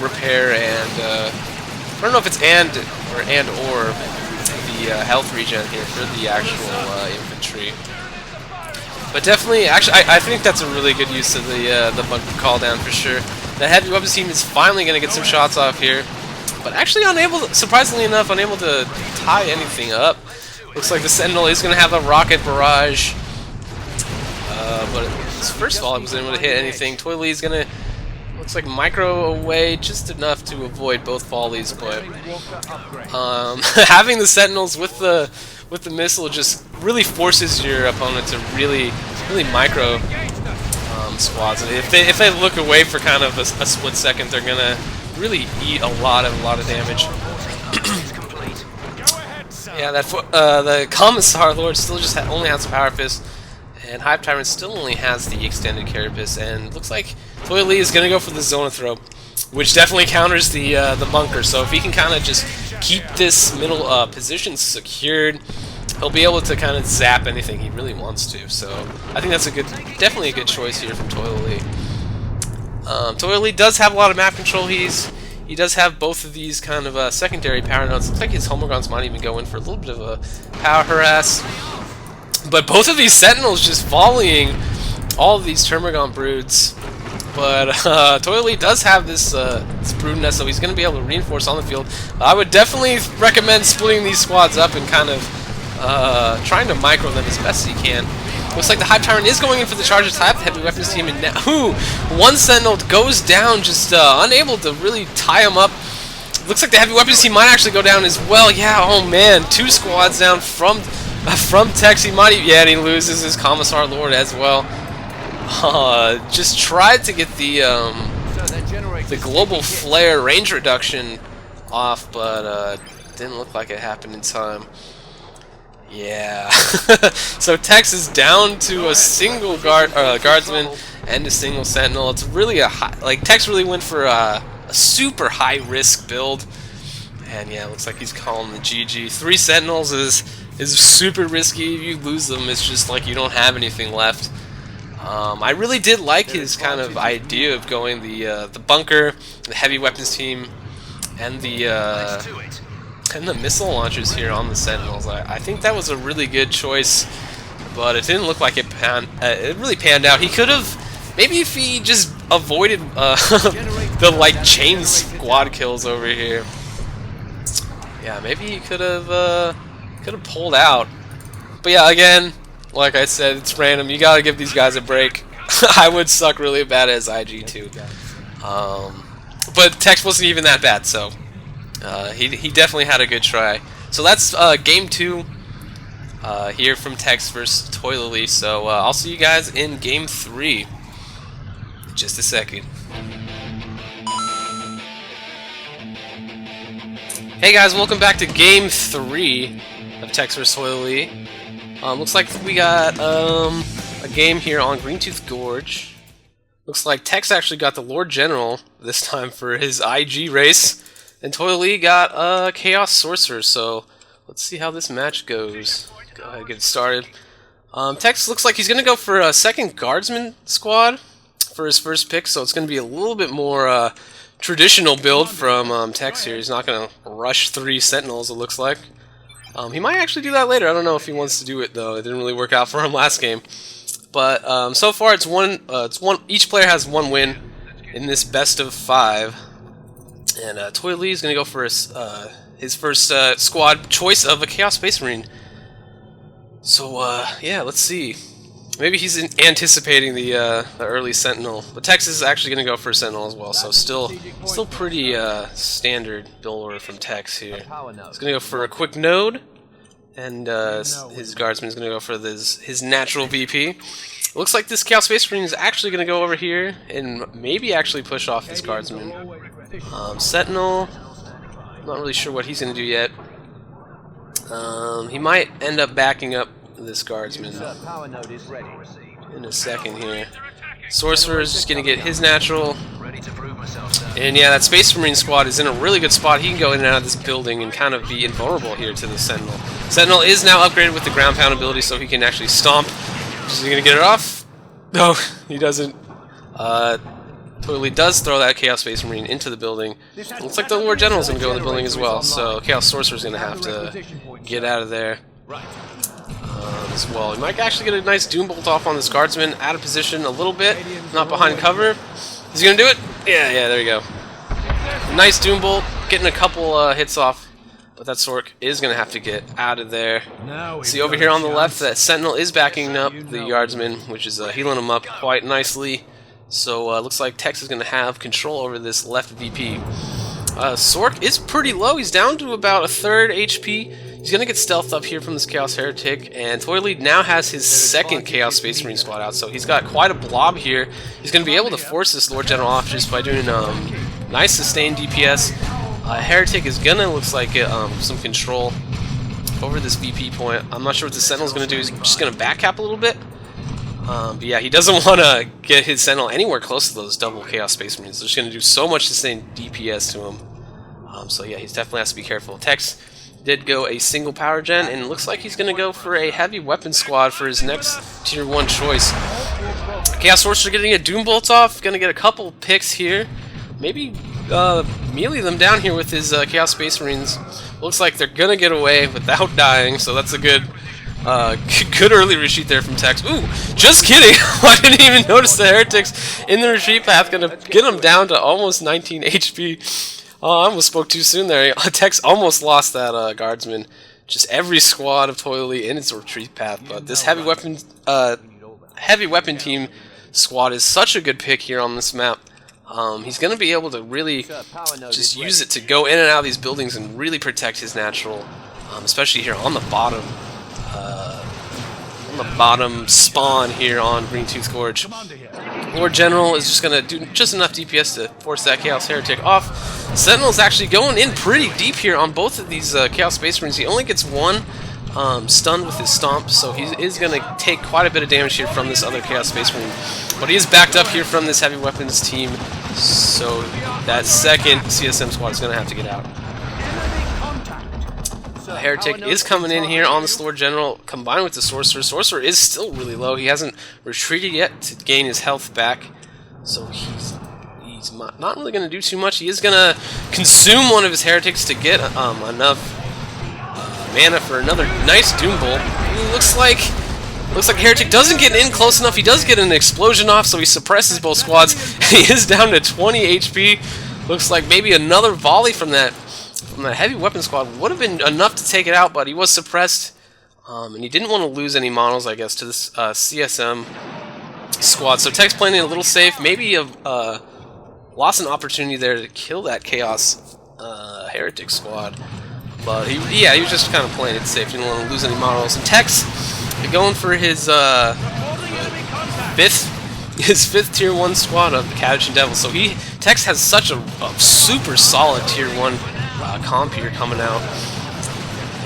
repair and I don't know if it's and or the health regen here for the actual infantry. But definitely, actually, I think that's a really good use of the bunker call down for sure. The heavy weapons team is finally going to get some shots off here, but actually surprisingly enough, unable to tie anything up. Looks like the Sentinel is going to have a rocket barrage, but his first volley wasn't able to hit anything. Toilalee's gonna, looks like micro away just enough to avoid both volleys, but having the Sentinels with the missile just really forces your opponent to really micro squads. And if they look away for kind of a split second, they're gonna really eat a lot of damage. Yeah, the Commissar Lord still just only has a Power Fist, and Hive Tyrant still only has the extended Carapace, and looks like Toilalee is gonna go for the Zona Throw, which definitely counters the bunker. So if he can kind of just keep this middle position secured, he'll be able to kind of zap anything he really wants to. So I think that's definitely a good choice here from Toilalee. Toilalee does have a lot of map control. He does have both of these kind of secondary power nodes. Looks like his Homogrons might even go in for a little bit of a power harass. But both of these Sentinels just volleying all of these Termagon broods. But Toilalee does have this brood nest, so he's going to be able to reinforce on the field. I would definitely recommend splitting these squads up and kind of trying to micro them as best as he can. Looks like the Hive Tyrant is going in for the charges type, the heavy weapons team, and now, one Sentinel goes down, just unable to really tie him up. Looks like the heavy weapons team might actually go down as well. Yeah, oh man, 2 squads down from Tex. He might even, yeah, and he loses his Commissar Lord as well. Just tried to get the global flare range reduction off, but didn't look like it happened in time. Yeah. So Tex is down to a single guardsman and a single sentinel. It's really a high, like Tex really went for a super high risk build, and yeah, it looks like he's calling the GG. 3 sentinels is super risky. If you lose them, it's just like you don't have anything left. I really did like his kind of idea of going the bunker, the heavy weapons team, and the missile launchers here on the Sentinels. I think that was a really good choice, but it didn't look like it really panned out. He could have, maybe if he just avoided the like chain squad kills over here. Yeah, maybe he could have pulled out. But yeah, again, like I said, it's random. You gotta give these guys a break. I would suck really bad as IG too. But Tex wasn't even that bad, so he definitely had a good try. So that's game 2 here from Tex versus Toilalee. So I'll see you guys in game 3 in just a second. Hey guys, welcome back to game 3 of Tex vs Toilalee. Looks like we got a game here on Greentooth Gorge. Looks like Tex actually got the Lord General this time for his IG race, and Toilalee got Chaos Sorcerer. So let's see how this match goes. Go ahead and get started. Tex looks like he's going to go for a second Guardsman squad for his first pick, so it's going to be a little bit more traditional build from Tex here. He's not going to rush 3 Sentinels, it looks like. He might actually do that later. I don't know if he wants to do it though. It didn't really work out for him last game. But so far, it's one. Each player has 1 win in this best of 5. And Toilalee is going to go for his first squad choice of a Chaos Space Marine. So yeah, let's see. Maybe he's anticipating the early Sentinel. But Tex is actually going to go for a Sentinel as well. So still pretty standard build order from Tex here. He's going to go for a quick node, and his Guardsman is going to go for his natural VP. Looks like this Chaos Space Marine is actually going to go over here and maybe actually push off this Guardsman. Sentinel, I'm not really sure what he's going to do yet. He might end up backing up this Guardsman in a second here. Sorcerer is just going to get his natural. And yeah, that Space Marine squad is in a really good spot. He can go in and out of this building and kind of be invulnerable here to the Sentinel. Sentinel is now upgraded with the ground pound ability, so he can actually stomp. Is he going to get it off? No, he doesn't. Toilalee does throw that Chaos Space Marine into the building. Looks like the Lord General is going to go in the building as well, so Chaos Sorcerer is going to have to get out of there as well. He might actually get a nice Doom Bolt off on this Guardsman, out of position a little bit, not behind cover. Is he going to do it? Yeah, there you go. Nice Doom Bolt, getting a couple hits off but that Sork is going to have to get out of there. See over here on the left, that Sentinel is backing up the Guardsman, which is healing him up quite nicely. So looks like Tex is going to have control over this left VP. Sork is pretty low. He's down to about a third HP. He's going to get stealth up here from this Chaos Heretic, and Toilalee now has his second Chaos Space Marine squad out, so he's got quite a blob here. He's going to be able to force this Lord General off just by doing nice sustained DPS. Heretic is going to, looks like, get some control over this VP point. I'm not sure what the Sentinel's going to do. He's just going to back cap a little bit. But yeah, he doesn't want to get his Sentinel anywhere close to those double Chaos Space Marines. They're just going to do so much sustained DPS to him. So yeah, he definitely has to be careful. Tex did go a single power gen, and it looks like he's going to go for a heavy weapon squad for his next tier 1 choice. Chaos Sorcerer getting a Doom Bolt off, going to get a couple picks here. Maybe melee them down here with his Chaos Space Marines. Looks like they're going to get away without dying, so that's a good early retreat there from Tex. Ooh, just kidding! I didn't even notice the Heretics in the retreat path. Going to get him down to almost 19 HP. Oh, I almost spoke too soon there. Tex almost lost that Guardsman. Just every squad of Toilalee in its retreat path. But this heavy weapon team squad is such a good pick here on this map. He's going to be able to really just use it to go in and out of these buildings and really protect his natural, especially here on the bottom. Spawn here on Greentooth Gorge. Lord General is just going to do just enough DPS to force that Chaos Heretic off. Sentinel's actually going in pretty deep here on both of these Chaos Space Marines. He only gets one stunned with his Stomp, so he is going to take quite a bit of damage here from this other Chaos Space Marine. But he is backed up here from this heavy weapons team, so that second CSM squad is going to have to get out. Heretic is coming in here on this Lord General, combined with the Sorcerer. Sorcerer is still really low. He hasn't retreated yet to gain his health back, so he's not really going to do too much. He is going to consume one of his Heretics to get enough mana for another nice Doom Bolt. Looks like Heretic doesn't get in close enough. He does get an explosion off, so he suppresses both squads. He is down to 20 HP. Looks like maybe another volley from that heavy weapon squad would have been enough to take it out, but he was suppressed, and he didn't want to lose any models, I guess, to this CSM squad. So Tex playing it a little safe, maybe lost an opportunity there to kill that Chaos Heretic squad, but he was just kind of playing it safe. He didn't want to lose any models. And Tex going for his fifth tier 1 squad of the Catachin Devil. So Tex has such a super solid tier 1 comp here coming out,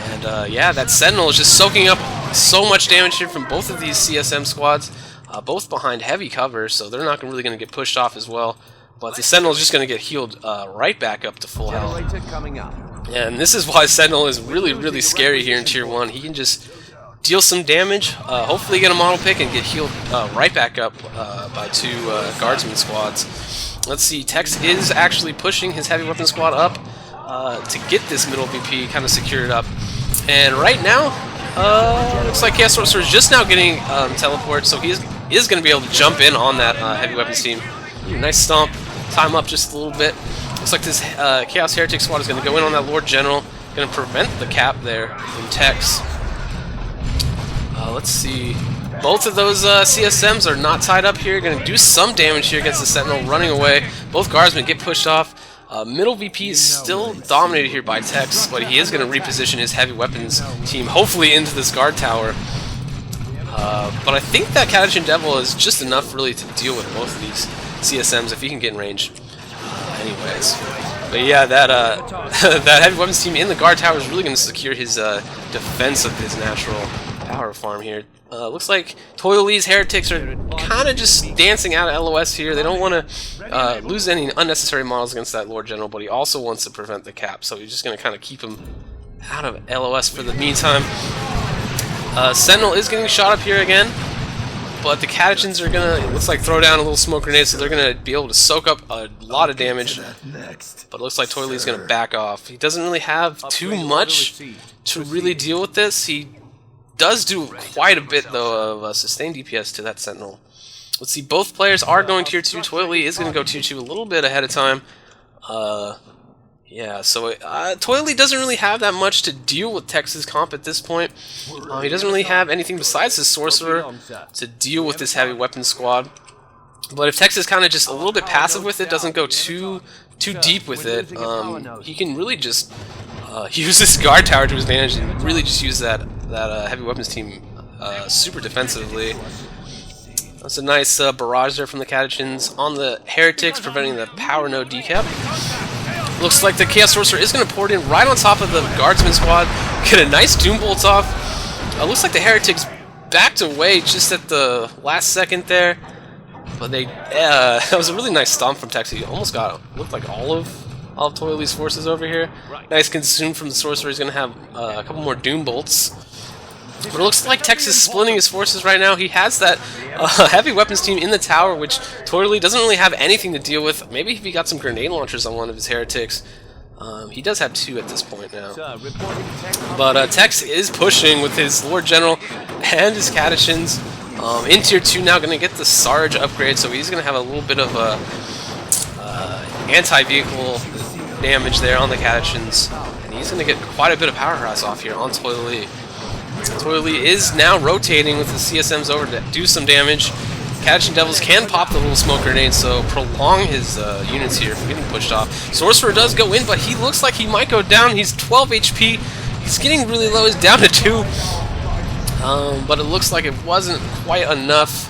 and yeah, that Sentinel is just soaking up so much damage here from both of these CSM squads, both behind heavy cover, so they're not really going to get pushed off as well. But the Sentinel is just going to get healed right back up to full health. And this is why Sentinel is really, really scary here in tier 1. He can just deal some damage, hopefully get a model pick, and get healed right back up by 2 Guardsman squads. Let's see, Tex is actually pushing his heavy weapon squad up to get this middle VP kind of secured up. And right now, looks like Chaos Sorcerer is just now getting teleport, so he is going to be able to jump in on that heavy weapons team. Nice stomp, time up just a little bit. Looks like this Chaos Heretic squad is going to go in on that Lord General, going to prevent the cap there from Tex. Let's see. Both of those CSMs are not tied up here. Going to do some damage here against the Sentinel, running away. Both Guardsmen get pushed off. Middle VP is still dominated here by Tex, but he is going to reposition his heavy weapons team, hopefully into this guard tower. But I think that Catachin Devil is just enough really to deal with both of these CSMs if he can get in range. Anyways. But yeah, that that heavy weapons team in the guard tower is really going to secure his defense of his natural power farm here. Looks like Toilalee's Heretics are kind of just dancing out of LOS here. They don't want to lose any unnecessary models against that Lord General, but he also wants to prevent the cap, so he's just going to kind of keep him out of LOS for the meantime. Sentinel is getting shot up here again, but the Catachins are going to, looks like, throw down a little smoke grenade, so they're going to be able to soak up a lot of damage. But it looks like Toilalee's going to back off. He doesn't really have too much to really deal with this. He does do quite a bit, though, of sustained DPS to that Sentinel. Let's see, both players are going tier 2. Toilalee is going to go tier 2 a little bit ahead of time. Yeah, so Toilalee doesn't really have that much to deal with Tex's comp at this point. He doesn't really have anything besides his Sorcerer to deal with this heavy weapon squad. But if Tex is kind of just a little bit passive with it, doesn't go too deep with it, he can really just use this guard tower to his advantage and really just use that heavy weapons team super defensively. That's a nice barrage there from the Catechins on the Heretics, preventing the power node decap. Looks like the Chaos Sorcerer is going to pour it in right on top of the Guardsman squad. Get a nice Doom Bolt off. Looks like the Heretics backed away just at the last second there. But they, that was a really nice stomp from Tex. He almost looked like all of Toilalee's forces over here. Nice consume from the Sorcerer. He's going to have a couple more Doom Bolts. But it looks like Tex is splitting his forces right now. He has that heavy weapons team in the tower, which Toilalee doesn't really have anything to deal with. Maybe if he got some grenade launchers on one of his Heretics. He does have 2 at this point now. But Tex is pushing with his Lord General and his Catechins. In Tier 2 now, going to get the Sarge upgrade, so he's going to have a little bit of anti-vehicle damage there on the Catechins. And he's going to get quite a bit of power harass off here on Toilalee. Toilalee is now rotating with the CSMs over to do some damage. Catechin Devils can pop the little smoke grenade, so prolong his units here from getting pushed off. Sorcerer does go in, but he looks like he might go down. He's 12 HP. He's getting really low. He's down to 2. But it looks like it wasn't quite enough.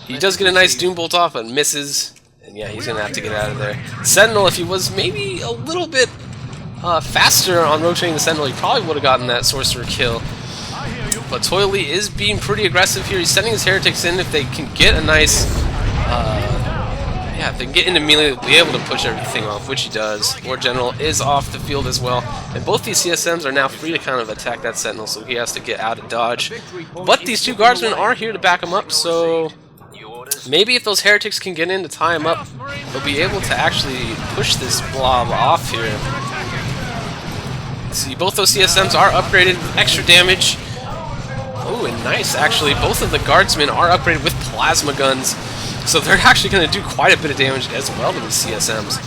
He does get a nice Doom Bolt off, but misses. And yeah, he's going to have to get out of there. Sentinel, if he was maybe a little bit faster on rotating the Sentinel, he probably would have gotten that Sorcerer kill. But Toilalee is being pretty aggressive here. He's sending his Heretics in if they can get a nice... if they can get into melee, be able to push everything off, which he does. Lord General is off the field as well. And both these CSMs are now free to kind of attack that Sentinel, so he has to get out of dodge. But these 2 Guardsmen are here to back him up, so... maybe if those Heretics can get in to tie him up, they'll be able to actually push this blob off here. See, both those CSMs are upgraded with extra damage. Oh, and nice, actually. Both of the Guardsmen are upgraded with plasma guns, so they're actually going to do quite a bit of damage as well to the CSMs.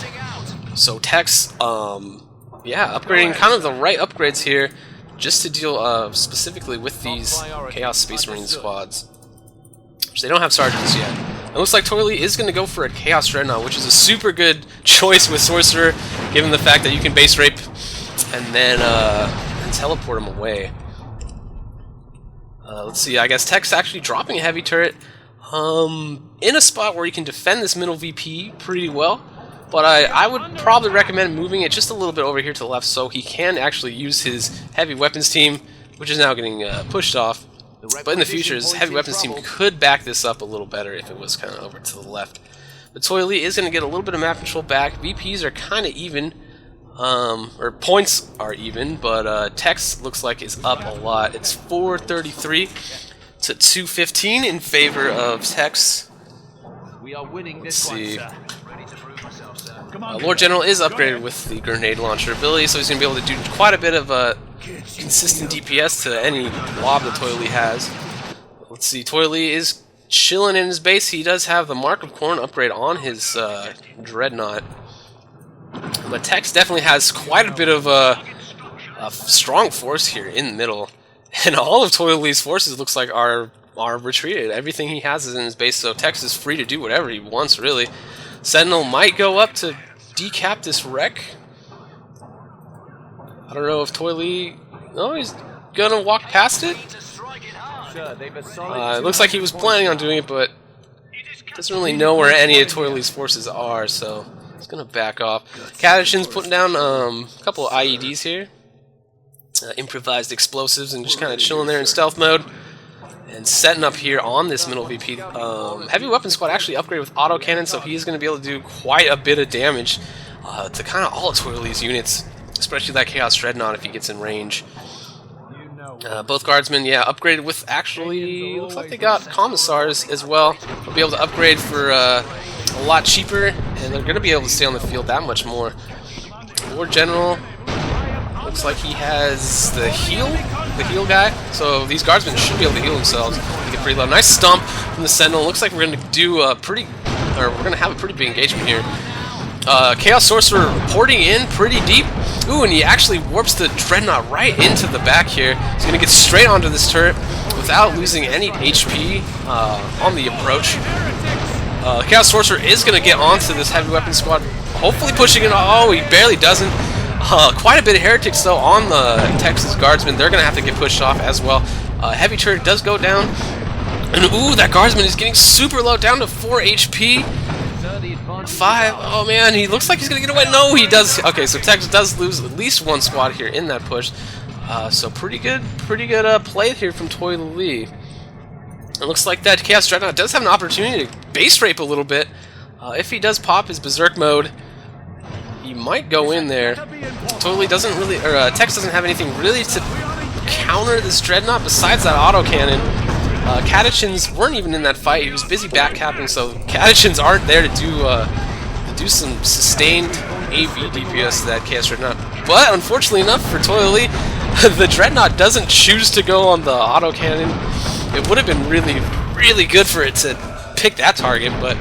So Tex, yeah, upgrading kind of the right upgrades here, just to deal specifically with these Chaos Space Marine squads. Which they don't have sergeants yet. It looks like Toilalee is going to go for a Chaos Dreadnought, which is a super good choice with Sorcerer, given the fact that you can base rape and then teleport him away. Let's see, I guess Tex actually dropping a heavy turret in a spot where he can defend this middle VP pretty well, but I would probably recommend moving it just a little bit over here to the left so he can actually use his heavy weapons team, which is now getting pushed off. But in the future, his heavy weapons team could back this up a little better if it was kind of over to the left. But Toilalee is going to get a little bit of map control back. VPs are kind of even. Or points are even, but Tex looks like is up a lot. It's 433 to 215 in favor of Tex. Let's see. Lord General is upgraded with the grenade launcher ability, so he's going to be able to do quite a bit of consistent DPS to any blob that Toilalee has. Let's see, Toilalee is chilling in his base. He does have the Mark of Corn upgrade on his Dreadnought. But Tex definitely has quite a bit of a strong force here in the middle. And all of Toilalee's forces looks like are retreated. Everything he has is in his base, so Tex is free to do whatever he wants, really. Sentinel might go up to decap this wreck. I don't know if Toilalee... No, he's gonna walk past it. It looks like he was planning on doing it, but doesn't really know where any of Toilalee's forces are, so he's gonna back off. Catechin's putting down a couple of IEDs here. Improvised explosives, and just kind of chilling there in stealth mode. And setting up here on this middle VP. Heavy Weapon Squad actually upgraded with autocannon, so he's going to be able to do quite a bit of damage to kind of all of Toilalee's units, especially that Chaos Dreadnought if he gets in range. Both Guardsmen, yeah, upgraded with actually, looks like they got Commissars as well. They'll be able to upgrade for a lot cheaper, and they're going to be able to stay on the field that much more. Lord General, looks like he has the heal guy, so these Guardsmen should be able to heal themselves. They get pretty low. Nice stomp from the Sentinel. Looks like we're going to do a pretty, or we're going to have a pretty big engagement here. Chaos Sorcerer porting in pretty deep. Ooh, and he actually warps the Dreadnought right into the back here. He's going to get straight onto this turret without losing any HP on the approach. Chaos Sorcerer is going to get onto this heavy weapon squad, hopefully pushing it. Oh, he barely doesn't. Quite a bit of heretics, though, on the Texas Guardsmen. They're going to have to get pushed off as well. Heavy turret does go down. And ooh, that Guardsman is getting super low, down to 4 HP. 5. Oh man, he looks like he's gonna get away. No, he does. Okay, so Texas does lose at least one squad here in that push. So pretty good play here from Toilalee. It looks like that Chaos Dreadnought does have an opportunity to base rape a little bit. If he does pop his Berserk mode, he might go in there. Toilalee doesn't really, or Tex doesn't have anything really to counter this Dreadnought besides that autocannon. Catechins weren't even in that fight. He was busy backcapping, so Catechins aren't there to do some sustained AV DPS to that Chaos Dreadnought. But unfortunately enough for Toilalee, the Dreadnought doesn't choose to go on the autocannon. It would have been really good for it to pick that target, but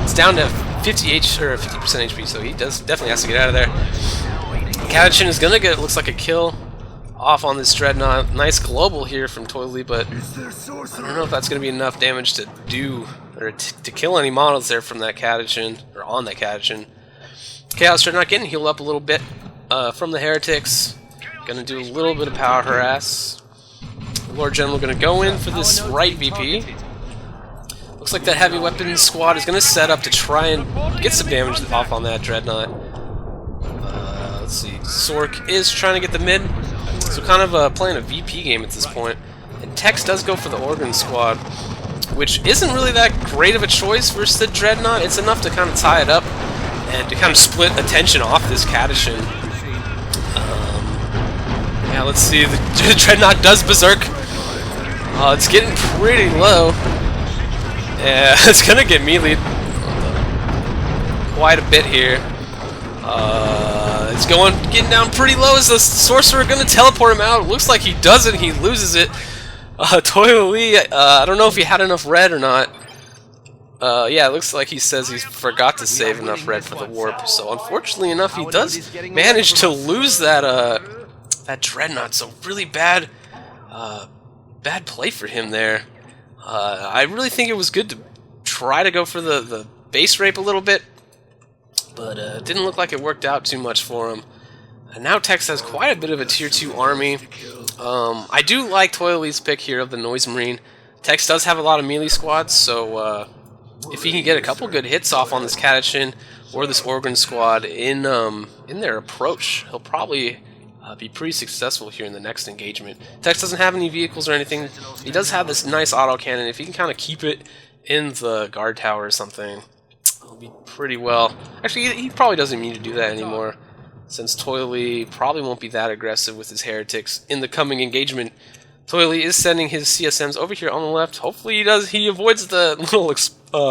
it's down to 50% HP, so he definitely has to get out of there. Catechin is gonna get, looks like, a kill off on this Dreadnought. Nice global here from Toilalee, but I don't know if that's going to be enough damage to do, or to kill any models there from that Catechin, or on that Catechin. Chaos Dreadnought getting healed up a little bit from the heretics. Gonna do a little bit of power harass. Lord General gonna go in for this right VP. Looks like that heavy weapons squad is gonna set up to try and get some damage off on that Dreadnought. Let's see, Sork is trying to get the mid. So kind of playing a VP game at this point. And Tex does go for the Organ Squad, which isn't really that great of a choice versus the Dreadnought. It's enough to kind of tie it up and to kind of split attention off this Catechin. Yeah, let's see. The Dreadnought does Berserk. It's getting pretty low. Yeah, it's going to get meleeed quite a bit here. It's getting down pretty low. Is the Sorcerer going to teleport him out? It looks like he doesn't. He loses it. Toilalee, I don't know if he had enough red or not. Yeah, it looks like he says he forgot to save enough red for the warp. So unfortunately enough, he does manage to lose that that Dreadnought. So really bad play for him there. I really think it was good to try to go for the base rape a little bit, but it didn't look like it worked out too much for him. And now Tex has quite a bit of a tier 2 army. I do like Toilalee's pick here of the Noise Marine. Tex does have a lot of melee squads, so if he can get a couple good hits off on this Catechin or this Organ squad in their approach, he'll probably be pretty successful here in the next engagement. Tex doesn't have any vehicles or anything. He does have this nice autocannon. If he can kind of keep it in the guard tower or something, it'll be pretty well. Actually, he probably doesn't need to do that anymore, since Toilalee probably won't be that aggressive with his heretics in the coming engagement. Toilalee is sending his CSMs over here on the left. Hopefully he avoids the little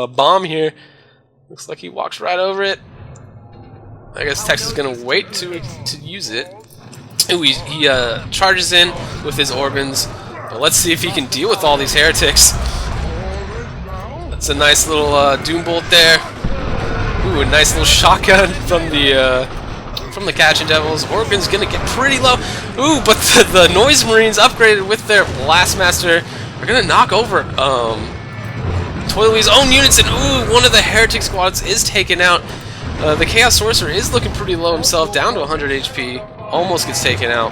bomb here. Looks like he walks right over it. I guess Tex is going to wait to use it. Ooh, he charges in with his organs, but let's see if he can deal with all these heretics. That's a nice little Doom Bolt there. Ooh, a nice little shotgun from the Catechin Devils. Organ's gonna get pretty low. Ooh, but the Noise Marines upgraded with their Blastmaster are gonna knock over Toilalee's own units, and ooh, one of the Heretic squads is taken out. The Chaos Sorcerer is looking pretty low himself, down to 100 HP. Almost gets taken out.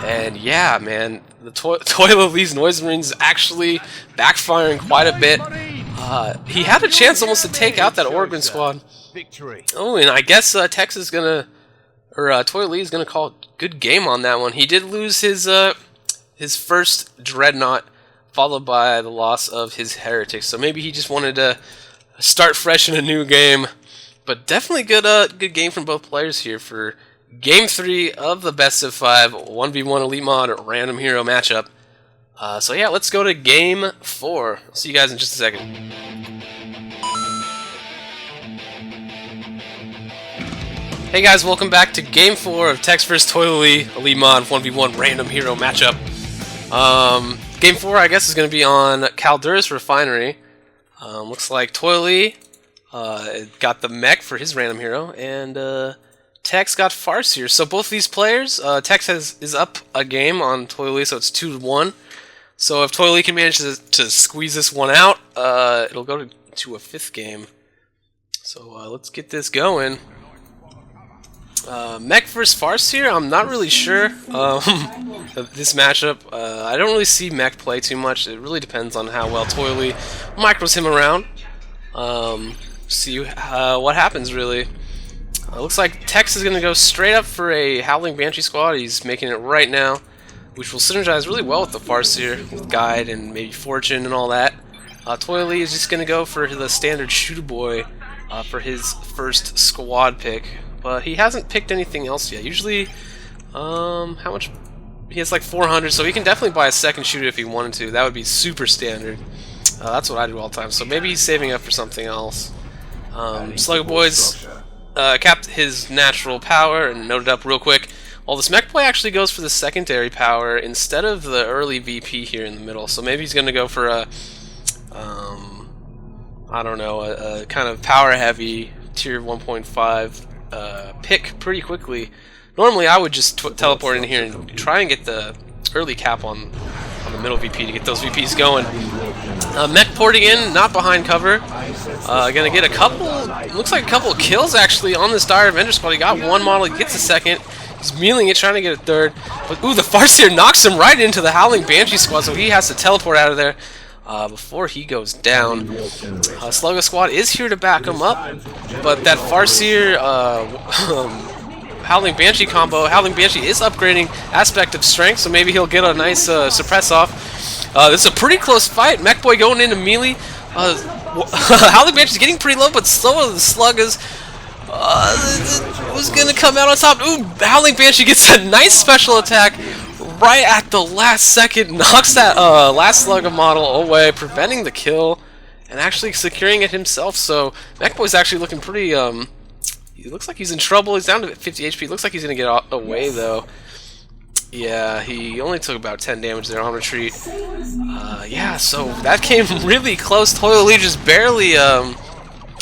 And yeah, man, the Toilalee's Noise Marines actually backfiring quite a bit. He had a chance almost to take out that Organ squad. Oh, and I guess Tex is gonna, or Toilalee is gonna call it good game on that one. He did lose his first Dreadnought, followed by the loss of his Heretics. So maybe he just wanted to start fresh in a new game. But definitely good game from both players here for Game 3 of the best of 5 1v1 Elite Mod random hero matchup. So yeah, let's go to Game 4. I'll see you guys in just a second. Hey guys, welcome back to Game 4 of Tex vs Toilalee Elite Mod 1v1 random hero matchup. Game 4, I guess, is going to be on Calduris Refinery. Looks like Toilalee got the mech for his random hero, and Tex got Farseer. So both these players, Tex is up a game on Toilalee, so it's 2-1. So if Toilalee can manage to squeeze this one out, it'll go to a 5th game. So let's get this going. Mech versus Farseer, I'm not really sure this matchup. I don't really see Mech play too much. It really depends on how well Toilalee micros him around. See what happens, really. Looks like Tex is going to go straight up for a Howling Banshee squad. He's making it right now, which will synergize really well with the Farseer, with Guide and maybe Fortune and all that. Toilalee is just going to go for the standard Shooter Boy for his first squad pick. But he hasn't picked anything else yet. Usually, how much? He has like 400, so he can definitely buy a second shooter if he wanted to. That would be super standard. That's what I do all the time. So maybe he's saving up for something else. Slugger Boys capped his natural power and noted up real quick. Well, this mech play actually goes for the secondary power instead of the early VP here in the middle. So maybe he's going to go for a, I don't know, a kind of power-heavy tier 1.5 pick pretty quickly. Normally I would just teleport in here and try and get the early cap on the middle VP to get those VPs going. Mech porting in, not behind cover. Gonna get a couple, looks like a couple of kills actually on this Dire Avenger squad. He got one model, he gets a second. He's mealing it, trying to get a third. But ooh, the Farseer knocks him right into the Howling Banshee squad, so he has to teleport out of there before he goes down. Slugger squad is here to back him up, but that Farseer Howling Banshee combo, Howling Banshee is upgrading aspect of strength, so maybe he'll get a nice suppress off. This is a pretty close fight. Mech Boy going into melee. Howling Banshee's getting pretty low, but slower than the Sluggers. Who's gonna come out on top? Ooh, Howling Banshee gets a nice special attack right at the last second, knocks that last Slugger model away, preventing the kill, and actually securing it himself. So Mech Boy's actually looking pretty. He looks like he's in trouble. He's down to 50 HP. Looks like he's gonna get away though. Yeah, he only took about 10 damage there on retreat. Yeah, so that came really close. Toilalee just barely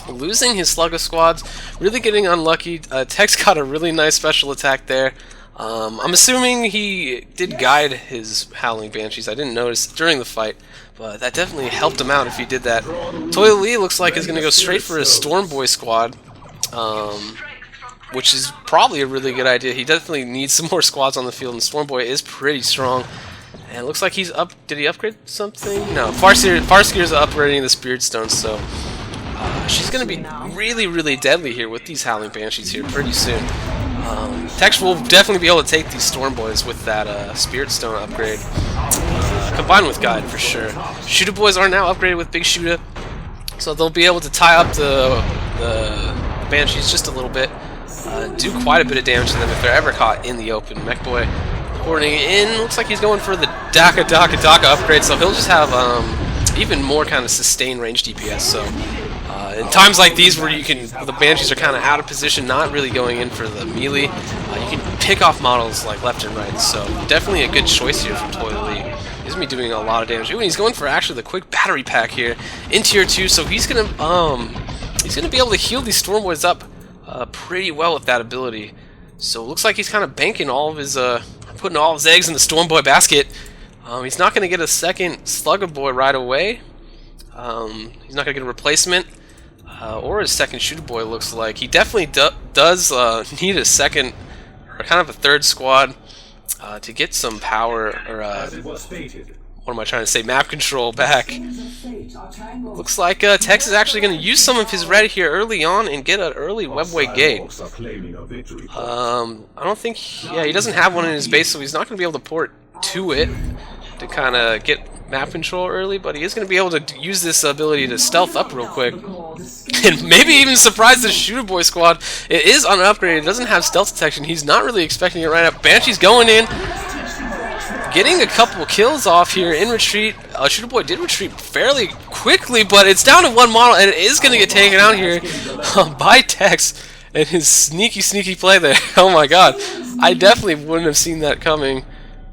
losing his Slugger squads, really getting unlucky. Tex got a really nice special attack there. I'm assuming he did guide his Howling Banshees. I didn't notice during the fight, but that definitely helped him out if he did that. Toilalee looks like he's going to go straight for his Storm Boy squad, which is probably a really good idea. He definitely needs some more squads on the field, and Storm Boy is pretty strong. And it looks like he's up. Did he upgrade something? No. Farseer's upgrading the Spirit Stone, so she's going to be really, really deadly here with these Howling Banshees here pretty soon. Tex will definitely be able to take these Storm Boys with that Spirit Stone upgrade, combined with Guide for sure. Shooter Boys are now upgraded with Big Shooter, so they'll be able to tie up the Banshees just a little bit, do quite a bit of damage to them if they're ever caught in the open. Mech Boy porting in, looks like he's going for the Daka upgrade, so he'll just have even more kind of sustained range DPS. So in times like these where the Banshees are kind of out of position, not really going in for the melee, you can pick off models like left and right. So definitely a good choice here from Toilalee. He's gonna be doing a lot of damage. Ooh, and he's going for actually the quick battery pack here in tier 2, so he's gonna be able to heal these Storm Boys up pretty well with that ability. So it looks like he's kind of banking all of his, putting all of his eggs in the Storm Boy basket. He's not gonna get a second Slugger Boy right away. He's not gonna get a replacement. Or his second Shooter Boy, looks like. He definitely does need a second, or kind of a third squad to get some power, or what am I trying to say, map control back. Looks like Tex is actually going to use some of his red here early on and get an early webway gate. I don't think, yeah, he doesn't have one in his base, so he's not going to be able to port to it to kind of get map control early, but he is going to be able to use this ability to stealth up real quick and maybe even surprise the Shooter Boy squad. It is unupgraded, it doesn't have stealth detection, he's not really expecting it right now. Banshee's going in, getting a couple kills off here in retreat. Shooter Boy did retreat fairly quickly, but it's down to one model, and it is going to get taken out here by Tex and his sneaky play there. Oh my god, I definitely wouldn't have seen that coming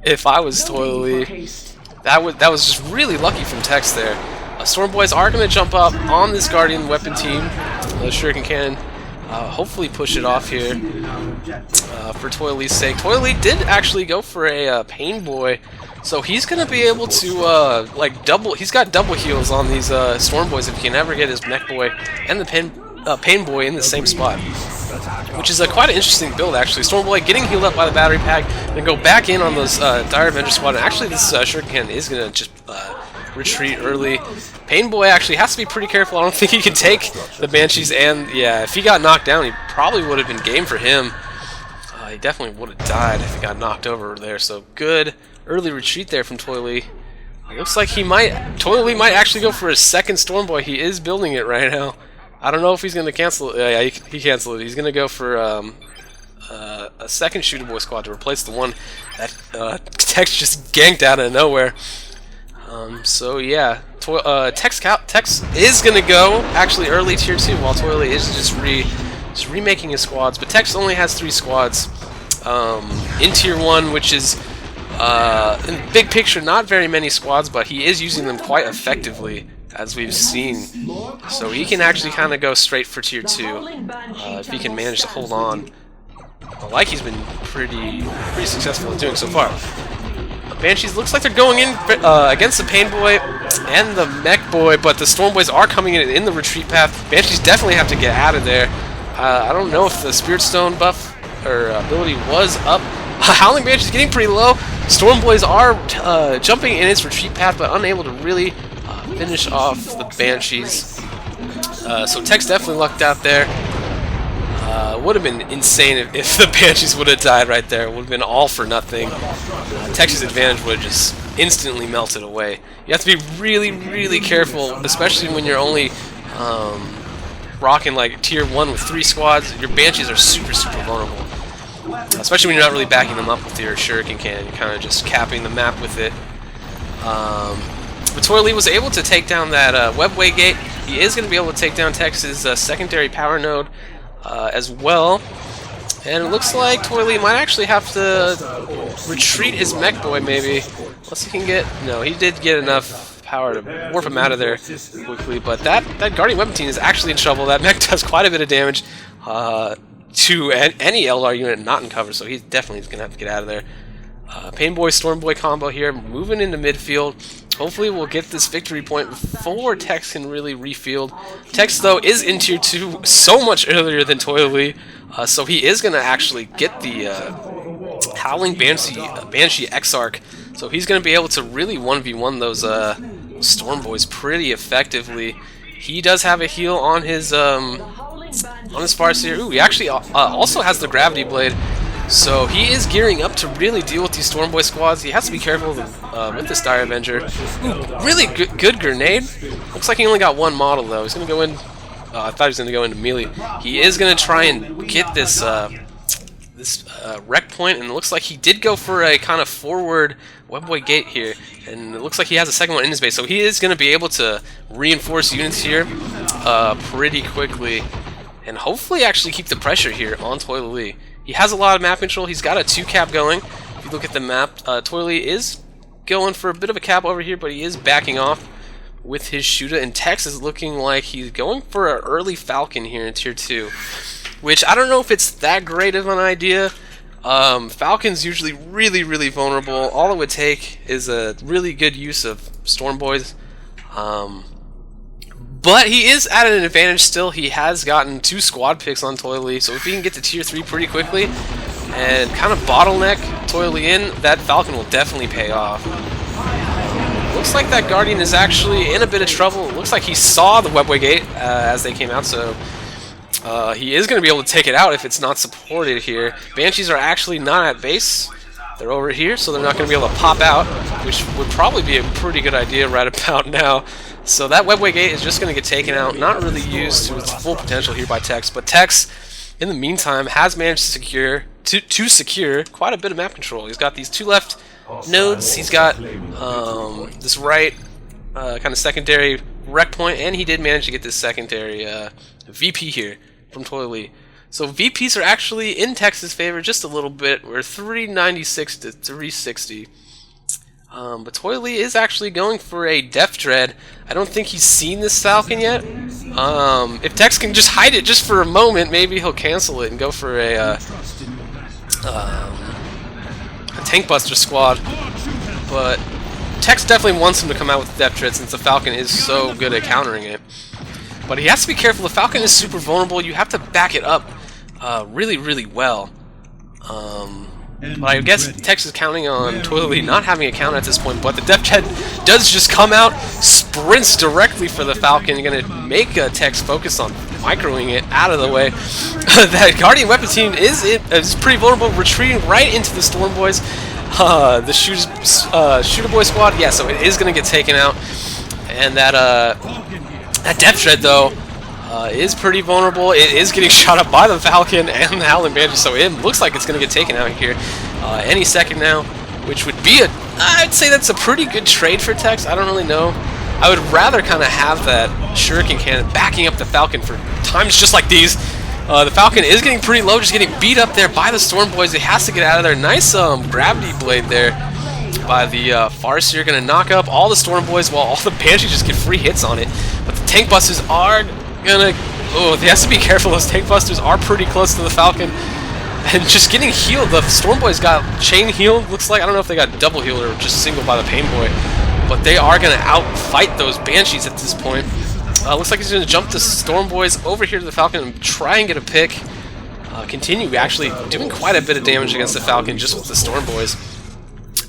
if I was Toilalee. That was just really lucky from Tex there. Storm Boys are going to jump up on this Guardian weapon team. the Shuriken Cannon. Hopefully push it off here for Toilalee's sake. Toilalee did actually go for a Pain Boy, so he's going to be able to he's got double heals on these Storm Boys if he can ever get his Mech Boy and the Pain Boy in the same spot. Which is quite an interesting build, actually. Storm Boy getting healed up by the battery pack, then go back in on those Dire Avenger squad, and actually this Shuriken Cannon is going to just retreat early. Pain Boy actually has to be pretty careful. I don't think he can take the Banshees, and yeah, if he got knocked down, he probably would have been game for him. He definitely would have died if he got knocked over there, so good early retreat there from Toilalee. Looks like Toilalee might actually go for his second Storm Boy. He is building it right now. I don't know if he's going to cancel it. Yeah, he canceled it. He's going to go for a second Shooter Boy squad to replace the one that Tex just ganked out of nowhere. So yeah, Tex is going to go actually early tier 2 while Toilalee is just remaking his squads. But Tex only has 3 squads in tier 1, which is in the big picture not very many squads, but he is using them quite effectively, as we've seen. So he can actually kind of go straight for tier 2 if he can manage to hold on, like he's been pretty successful in doing so far. Banshees looks like they're going in against the Pain Boy and the Mech Boy, but the Storm Boys are coming in the retreat path. Banshees definitely have to get out of there. I don't know if the Spirit Stone buff or ability was up. Howling Banshees getting pretty low. Storm Boys are jumping in its retreat path, but unable to really finish off the Banshees. So Tex definitely lucked out there. Would have been insane if the Banshees would have died right there. It would have been all for nothing. Tex's advantage would have just instantly melted away. You have to be really careful, especially when you're only rocking like tier 1 with 3 squads. Your Banshees are super vulnerable. Especially when you're not really backing them up with your Shuriken Cannon. You're kind of just capping the map with it. But Toilalee was able to take down that Webway Gate. He is going to be able to take down Tex's secondary power node as well. And it looks like Toilalee might actually have to retreat his Mech Boy, maybe. Unless he can get... No, he did get enough power to warp him out of there quickly. But that Guardian Weapon Team is actually in trouble. That mech does quite a bit of damage to any LR unit not in cover, so he's definitely going to have to get out of there. Pain Boy, Storm Boy combo here, moving into midfield. Hopefully we'll get this victory point before Tex can really refield. Tex, though, is in tier 2 so much earlier than Toilalee, so he is going to actually get the Howling Banshee Exarch. So he's going to be able to really 1v1 those Storm Boys pretty effectively. He does have a heal on his Farseer. Ooh, he actually also has the Gravity Blade. So he is gearing up to really deal with these Storm Boy squads. He has to be careful with this Dire Avenger. Ooh, really good grenade. Looks like he only got 1 model though. He's going to go in... I thought he was going to go into melee. He is going to try and get this wreck point, and it looks like he did go for a kind of forward Webway Gate here. And it looks like he has a second one in his base. So he is going to be able to reinforce units here pretty quickly. And hopefully actually keep the pressure here on Toilalee. He has a lot of map control. He's got a 2-cap going. If you look at the map, Toilalee is going for a bit of a cap over here, but he is backing off with his Shooter. And Tex is looking like he's going for an early Falcon here in tier 2, which I don't know if it's that great of an idea. Falcon's usually really vulnerable. All it would take is a really good use of Storm Boys. But he is at an advantage still. He has gotten 2 squad picks on Toilalee, so if he can get to tier 3 pretty quickly and kind of bottleneck Toilalee in, that Falcon will definitely pay off. Looks like that Guardian is actually in a bit of trouble. It looks like he saw the Webway Gate as they came out, so he is going to be able to take it out if it's not supported here. Banshees are actually not at base. They're over here, so they're not going to be able to pop out, which would probably be a pretty good idea right about now. So that Webway Gate is just going to get taken out, not really used to its full potential here by Tex. But Tex, in the meantime, has managed to secure quite a bit of map control. He's got these 2 left nodes. He's got this right kind of secondary wreck point, and he did manage to get this secondary VP here from Toilalee. So VPs are actually in Tex's favor just a little bit. We're 396 to 360. But Toilalee is actually going for a Death Dread. I don't think he's seen this Falcon yet. If Tex can just hide it just for a moment, maybe he'll cancel it and go for a Tank Buster squad. But Tex definitely wants him to come out with Death Dread since the Falcon is so good at countering it. But he has to be careful. The Falcon is super vulnerable. You have to back it up really, really well. But I guess Tex is counting on Toilalee not having a counter at this point, but the Death Dread does just come out, sprints directly for the Falcon, going to make Tex focus on microing it out of the way. That Guardian Weapon team is pretty vulnerable, retreating right into the Storm Boys. The Shooter Boy squad, yeah, so it is going to get taken out. And that Death Dread, though, is pretty vulnerable. It is getting shot up by the Falcon and the Howling Banshee, so it looks like it's going to get taken out here any second now, which would be I'd say that's a pretty good trade for Tex. I don't really know. I would rather kind of have that Shuriken Cannon backing up the Falcon for times just like these. The Falcon is getting pretty low, just getting beat up there by the Storm Boys. It has to get out of there. Nice Gravity Blade there by the Farseer. Going to knock up all the Storm Boys while all the Banshees just get free hits on it. But the Tank Busters are gonna... Oh, they have to be careful. Those Tank Busters are pretty close to the Falcon. And just getting healed. The Storm Boys got chain healed, looks like. I don't know if they got double healed or just single by the Pain Boy. But they are gonna outfight those Banshees at this point. Looks like he's gonna jump the Storm Boys over here to the Falcon and try and get a pick. Continue actually doing quite a bit of damage against the Falcon just with the Storm Boys.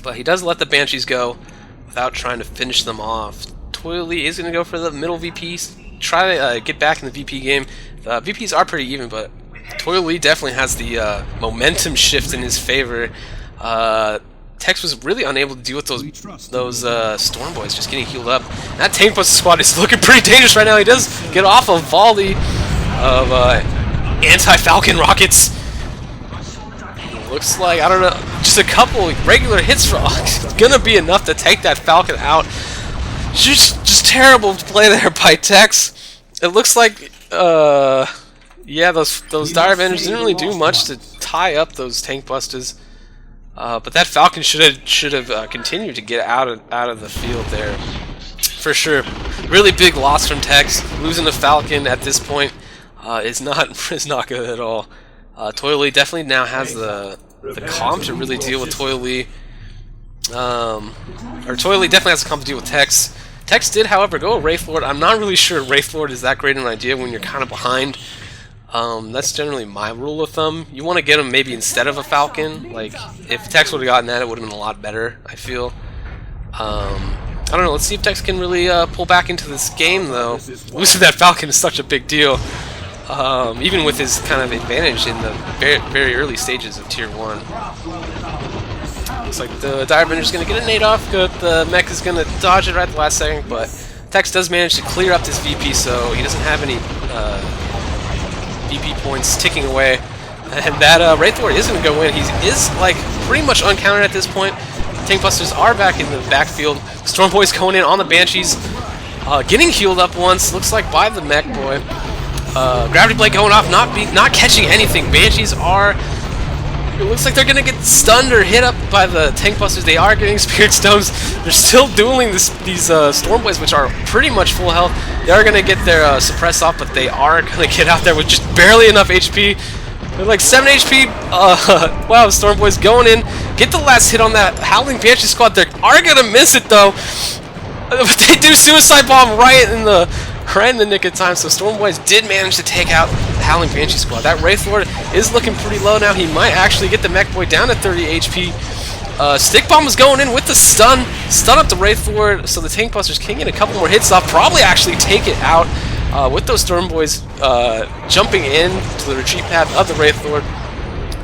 But he does let the Banshees go without trying to finish them off. Toilalee is gonna go for the middle VP. Try to get back in the VP game. The VPs are pretty even, but Toilalee definitely has the momentum shift in his favor. Tex was really unable to deal with those Storm Boys just getting healed up. And that Tank Buster squad is looking pretty dangerous right now. He does get off a volley of anti-Falcon rockets. Looks like, I don't know, just a couple regular hits for gonna be enough to take that Falcon out. Just terrible play there by Tex. It looks like, yeah, those Dire Avengers didn't really do much to tie up those Tank Busters. But that Falcon should have continued to get out of the field there, for sure. Really big loss from Tex. Losing the Falcon at this point is not good at all. Toilalee definitely now has the comp to really deal with Toilalee. Or Toilalee definitely has the comp to deal with Tex. Tex did, however, go Wraith Lord. I'm not really sure Wraith Lord is that great an idea when you're kind of behind. That's generally my rule of thumb. You want to get him maybe instead of a Falcon. Like, if Tex would have gotten that, it would have been a lot better, I feel. I don't know, let's see if Tex can really pull back into this game, though. Losing that Falcon is such a big deal. Even with his kind of advantage in the very early stages of Tier 1. Looks like the Dire Avenger's going to get a nade off, but the mech is going to dodge it right at the last second, but Tex does manage to clear up this VP, so he doesn't have any VP points ticking away. And that Wraith Lord is going to go in. He is, like, pretty much uncountered at this point. Tank Busters are back in the backfield. Storm Boy's going in on the Banshees. Getting healed up once, looks like by the Mech Boy. Gravity Blade going off, not catching anything. Banshees are... It looks like they're going to get stunned or hit up by the Tank Busters. They are getting Spirit Stones. They're still dueling these Storm Boys, which are pretty much full health. They are going to get their suppress off, but they are going to get out there with just barely enough HP. They're like 7 HP. Wow, Storm Boys going in. Get the last hit on that Howling Banshee squad. They are going to miss it, though. But they do Suicide Bomb right in the nick of time, so Storm Boys did manage to take out the Howling Banshee squad. That Wraith Lord is looking pretty low now. He might actually get the Mech Boy down to 30 HP. Stick Bomb was going in with the stun up the Wraith Lord, so the Tank Busters can get a couple more hits off, probably actually take it out with those Storm Boys jumping in to the retreat path of the Wraith Lord.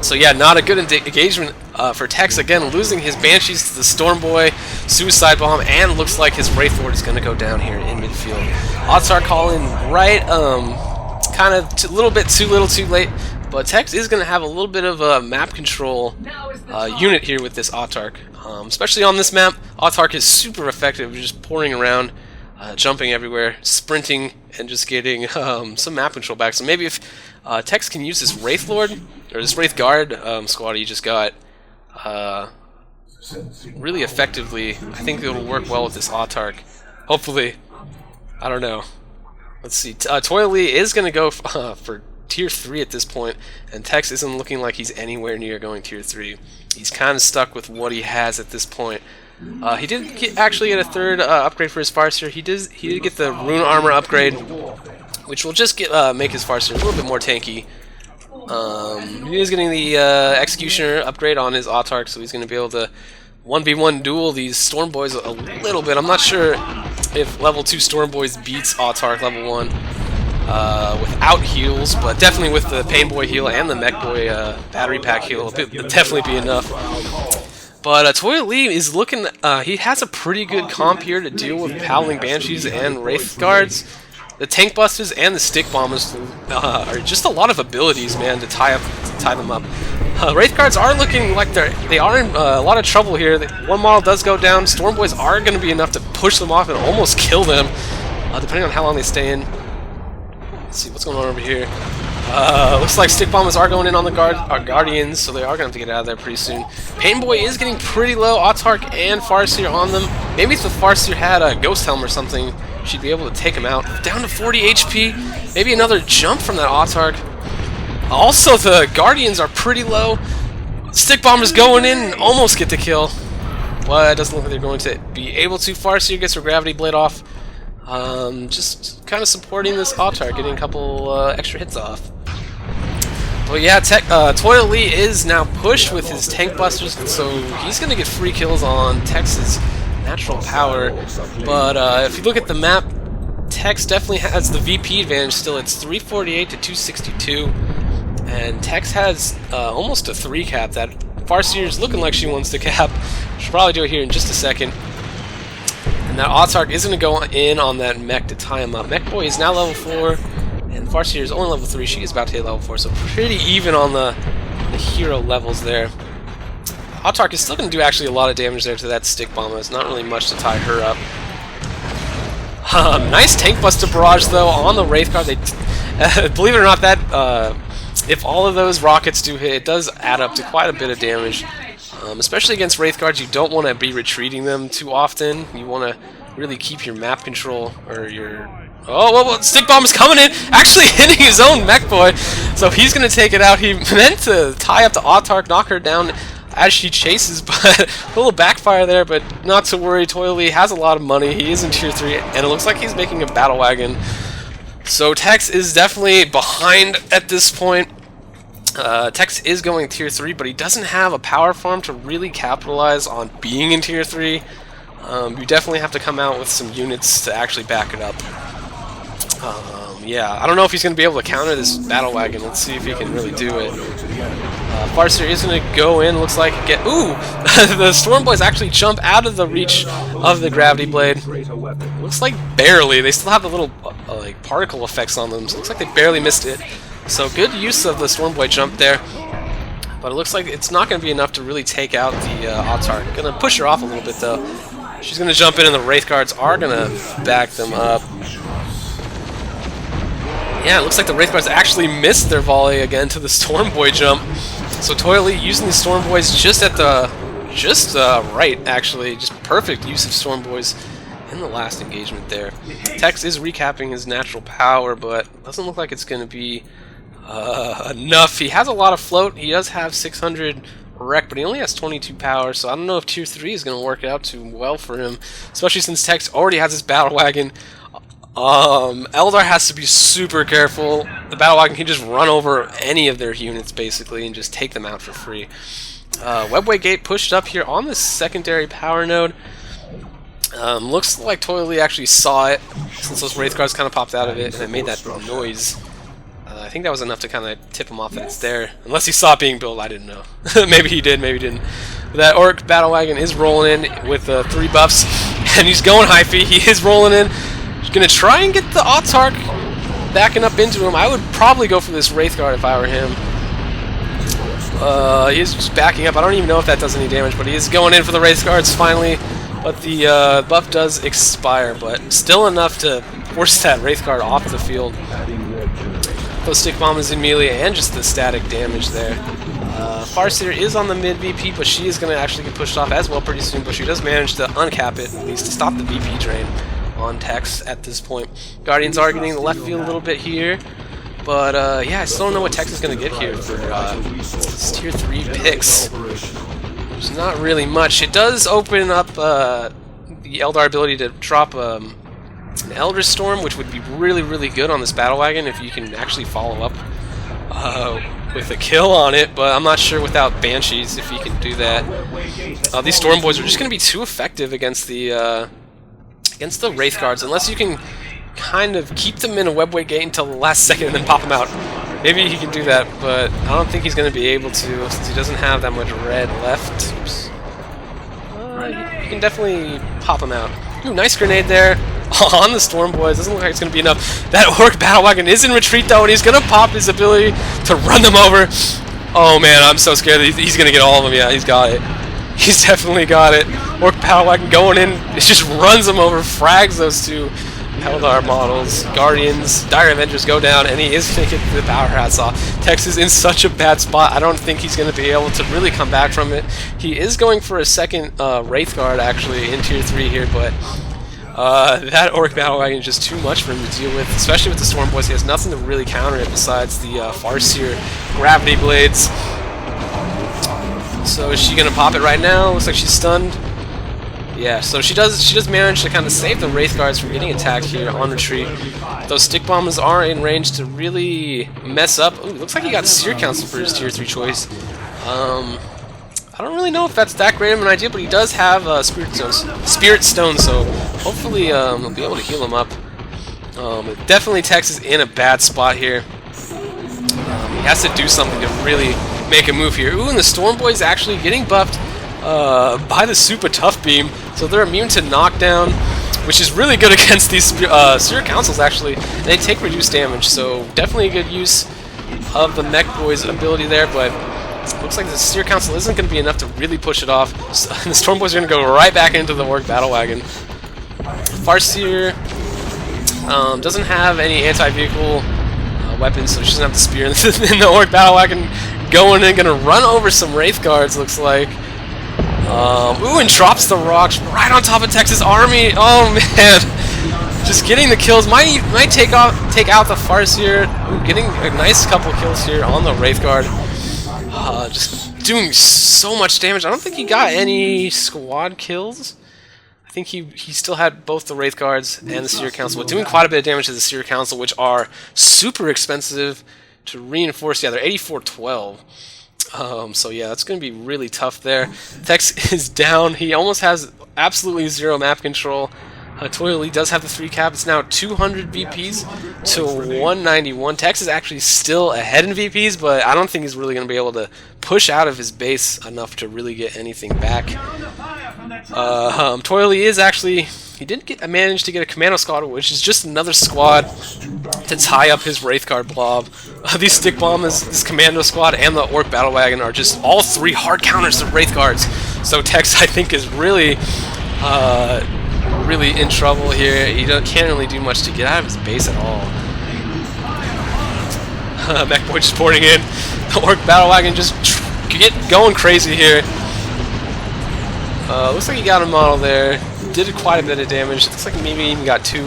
So yeah, not a good engagement for Tex. Again, losing his Banshees to the Storm Boy, Suicide Bomb, and looks like his Wraith Lord is going to go down here in midfield. Autar calling right, kind of a little bit too little too late, but Tex is going to have a little bit of a map control unit here with this Autark. Especially on this map, Autark is super effective, just pouring around, jumping everywhere, sprinting, and just getting some map control back. So maybe if Tex can use this Wraith Lord, or this Wraith Guard squad he just got, really effectively. I think it'll work well with this Autark. Hopefully. I don't know. Let's see. Toilalee is going to go for Tier 3 at this point, and Tex isn't looking like he's anywhere near going Tier 3. He's kind of stuck with what he has at this point. He did actually get a third upgrade for his Farseer. He did get the Rune Armor upgrade, which will just make his Farseer a little bit more tanky. He is getting the Executioner upgrade on his Autark, so he's going to be able to 1v1 duel these Storm Boys a little bit. I'm not sure if level 2 Storm Boys beats Autark level 1 without heals, but definitely with the Pain Boy heal and the Mech Boy battery pack heal, it'll definitely be enough. But Toilalee is looking, he has a pretty good comp here to deal with Howling Banshees and Wraith Guards. The Tank Busters and the Stick Bombers are just a lot of abilities, man, to tie them up. Wraith Guards are looking like they are in a lot of trouble here. One model does go down. Storm Boys are going to be enough to push them off and almost kill them, depending on how long they stay in. Let's see what's going on over here. Looks like Stick Bombers are going in on the Guardians, so they are going to have to get out of there pretty soon. Pain Boy is getting pretty low. Autark and Farseer on them. Maybe if the Farseer had a Ghost Helm or something, she'd be able to take him out. Down to 40 HP. Maybe another jump from that Autark. Also, the Guardians are pretty low. Stick Bombers going in and almost get the kill. But it doesn't look like they're going to be able to. Farseer gets her Gravity Blade off. Just kind of supporting this Autark, getting a couple extra hits off. But yeah, Toilalee is now pushed with his Tank Busters, so he's going to get free kills on Tex's natural power. But if you look at the map, Tex definitely has the VP advantage still. It's 348 to 262, and Tex has almost a 3 cap. That Farseer is looking like she wants to cap. She'll probably do it here in just a second. And that Autark is going to go in on that Mech to tie him up. Mech Boy is now level 4, and Farseer is only level 3. She is about to hit level 4, so pretty even on the hero levels there. Autark is still going to do actually a lot of damage there to that Stick Bomber. It's not really much to tie her up. Nice Tank Buster barrage though on the Wraith Guard. Believe it or not, that if all of those rockets do hit, it does add up to quite a bit of damage. Especially against Wraith Guards, you don't want to be retreating them too often. You want to really keep your map control, or your... Oh, well, Stick Bomb is coming in, actually hitting his own Mech Boy, so he's going to take it out. He meant to tie up the Autark, knock her down as she chases, but a little backfire there, but not to worry. Toilalee has a lot of money. He is in Tier 3, and it looks like he's making a battle wagon. So Tex is definitely behind at this point. Tex is going Tier 3, but he doesn't have a power farm to really capitalize on being in Tier 3. You definitely have to come out with some units to actually back it up. Yeah, I don't know if he's going to be able to counter this battle wagon. Let's see if he can really do it. Farseer is going to go in, looks like, ooh! The Storm Boys actually jump out of the reach of the Gravity Blade. Looks like barely. They still have the little like particle effects on them, so it looks like they barely missed it. So good use of the Storm Boy jump there. But it looks like it's not going to be enough to really take out the Autark. Going to push her off a little bit though. She's going to jump in and the Wraith Guards are going to back them up. Yeah, it looks like the Wraith Guards actually missed their volley again to the Storm Boy jump. So Toilalee using the Storm Boys just at the right, actually. Just perfect use of Storm Boys in the last engagement there. Tex is recapping his natural power, but doesn't look like it's going to be enough. He has a lot of float. He does have 600 wreck, but he only has 22 power, so I don't know if Tier 3 is going to work out too well for him, especially since Tex already has his battle wagon. Eldar has to be super careful. The battle wagon can just run over any of their units basically and just take them out for free. Webway Gate pushed up here on the secondary power node. Looks like Toilalee actually saw it since those Wraith Guards kind of popped out of it and it made that noise. I think that was enough to kind of tip him off that it's there. Unless he saw it being built, I didn't know. Maybe he did, maybe he didn't. But that Orc battle wagon is rolling in with 3 buffs, and he's going hyphy. He is rolling in. He's gonna try and get the Autark backing up into him. I would probably go for this Wraith Guard if I were him. He is just backing up. I don't even know if that does any damage, but he is going in for the Wraith Guards finally. But the buff does expire, but still enough to force that Wraith Guard off the field. Those Stick Bombs in melee and just the static damage there. Farseer is on the mid VP, but she is going to actually get pushed off as well pretty soon, but she does manage to uncap it, at least to stop the VP drain on Tex at this point. Guardians are getting the left field a little bit here, but yeah, I still don't know what Tex is going to get here for tier 3 picks. There's not really much. It does open up the Eldar ability to drop an Eldritch Storm, which would be really, really good on this Battle Wagon if you can actually follow up with a kill on it, but I'm not sure without Banshees if he can do that. These Storm Boys are just going to be too effective against the Wraith Guards, unless you can kind of keep them in a webway gate until the last second and then pop them out. Maybe he can do that, but I don't think he's going to be able to since he doesn't have that much red left. Oops. You can definitely pop him out. Ooh, nice grenade there on the Storm Boys. Doesn't look like it's going to be enough. That Orc Battle Wagon is in retreat though, and he's going to pop his ability to run them over. Oh man, I'm so scared that he's going to get all of them. Yeah, he's got it. He's definitely got it. Orc Battle Wagon going in. It just runs them over, frags those two Eldar models. Guardians, Dire Avengers go down, and he is going to get the power hats off. Tex is in such a bad spot. I don't think he's going to be able to really come back from it. He is going for a second Wraith Guard actually in tier 3 here, but that Orc Battle Wagon is just too much for him to deal with, especially with the Storm Boys. He has nothing to really counter it besides the Farseer Gravity Blades. So is she going to pop it right now? Looks like she's stunned. Yeah, so she does manage to kind of save the Wraith Guards from getting attacked here on retreat. Those stick bombs are in range to really mess up. Ooh, looks like he got Seer Council for his tier 3 choice. I don't really know if that's that great of an idea, but he does have Spirit Stone, so hopefully he'll be able to heal him up. Definitely Tex is in a bad spot here. He has to do something to really make a move here. Ooh, and the Storm Boys actually getting buffed by the Super Tough Beam, so they're immune to knockdown, which is really good against these Seer Councils actually. They take reduced damage, so definitely a good use of the Mech Boys' ability there, but looks like the Seer Council isn't going to be enough to really push it off. So the Storm Boys are going to go right back into the Orc Battle Wagon. Farseer doesn't have any anti-vehicle weapons, so she doesn't have the spear in the Orc Battle Wagon. Going in, going to run over some Wraith Guards, looks like. Ooh, and drops the rocks right on top of Tex's army. Oh man, just getting the kills. Might take out the Farseer. Ooh, getting a nice couple kills here on the Wraith Guard. Just doing so much damage. I don't think he got any squad kills. I think he still had both the Wraith Guards and the Seer Council, but doing quite a bit of damage to the Seer Council, which are super expensive to reinforce. Yeah, they're 8412. So yeah, that's going to be really tough there. Tex is down. He almost has absolutely zero map control. Toilalee does have the 3 cap. It's now 200 VPs to 191. Tex is actually still ahead in VPs, but I don't think he's really going to be able to push out of his base enough to really get anything back. Toilalee is actually... He did manage to get a Commando Squad, which is just another squad to tie up his Wraith Guard blob. These Stick Bombs, this Commando Squad, and the Orc Battle Wagon are just all 3 hard counters to Wraith Guards. So Tex, I think, is really in trouble here. He can't really do much to get out of his base at all. Mech Boy just pouring in. The Orc Battle Wagon just going crazy here. Looks like he got a model there. Did quite a bit of damage. Looks like maybe even got 2.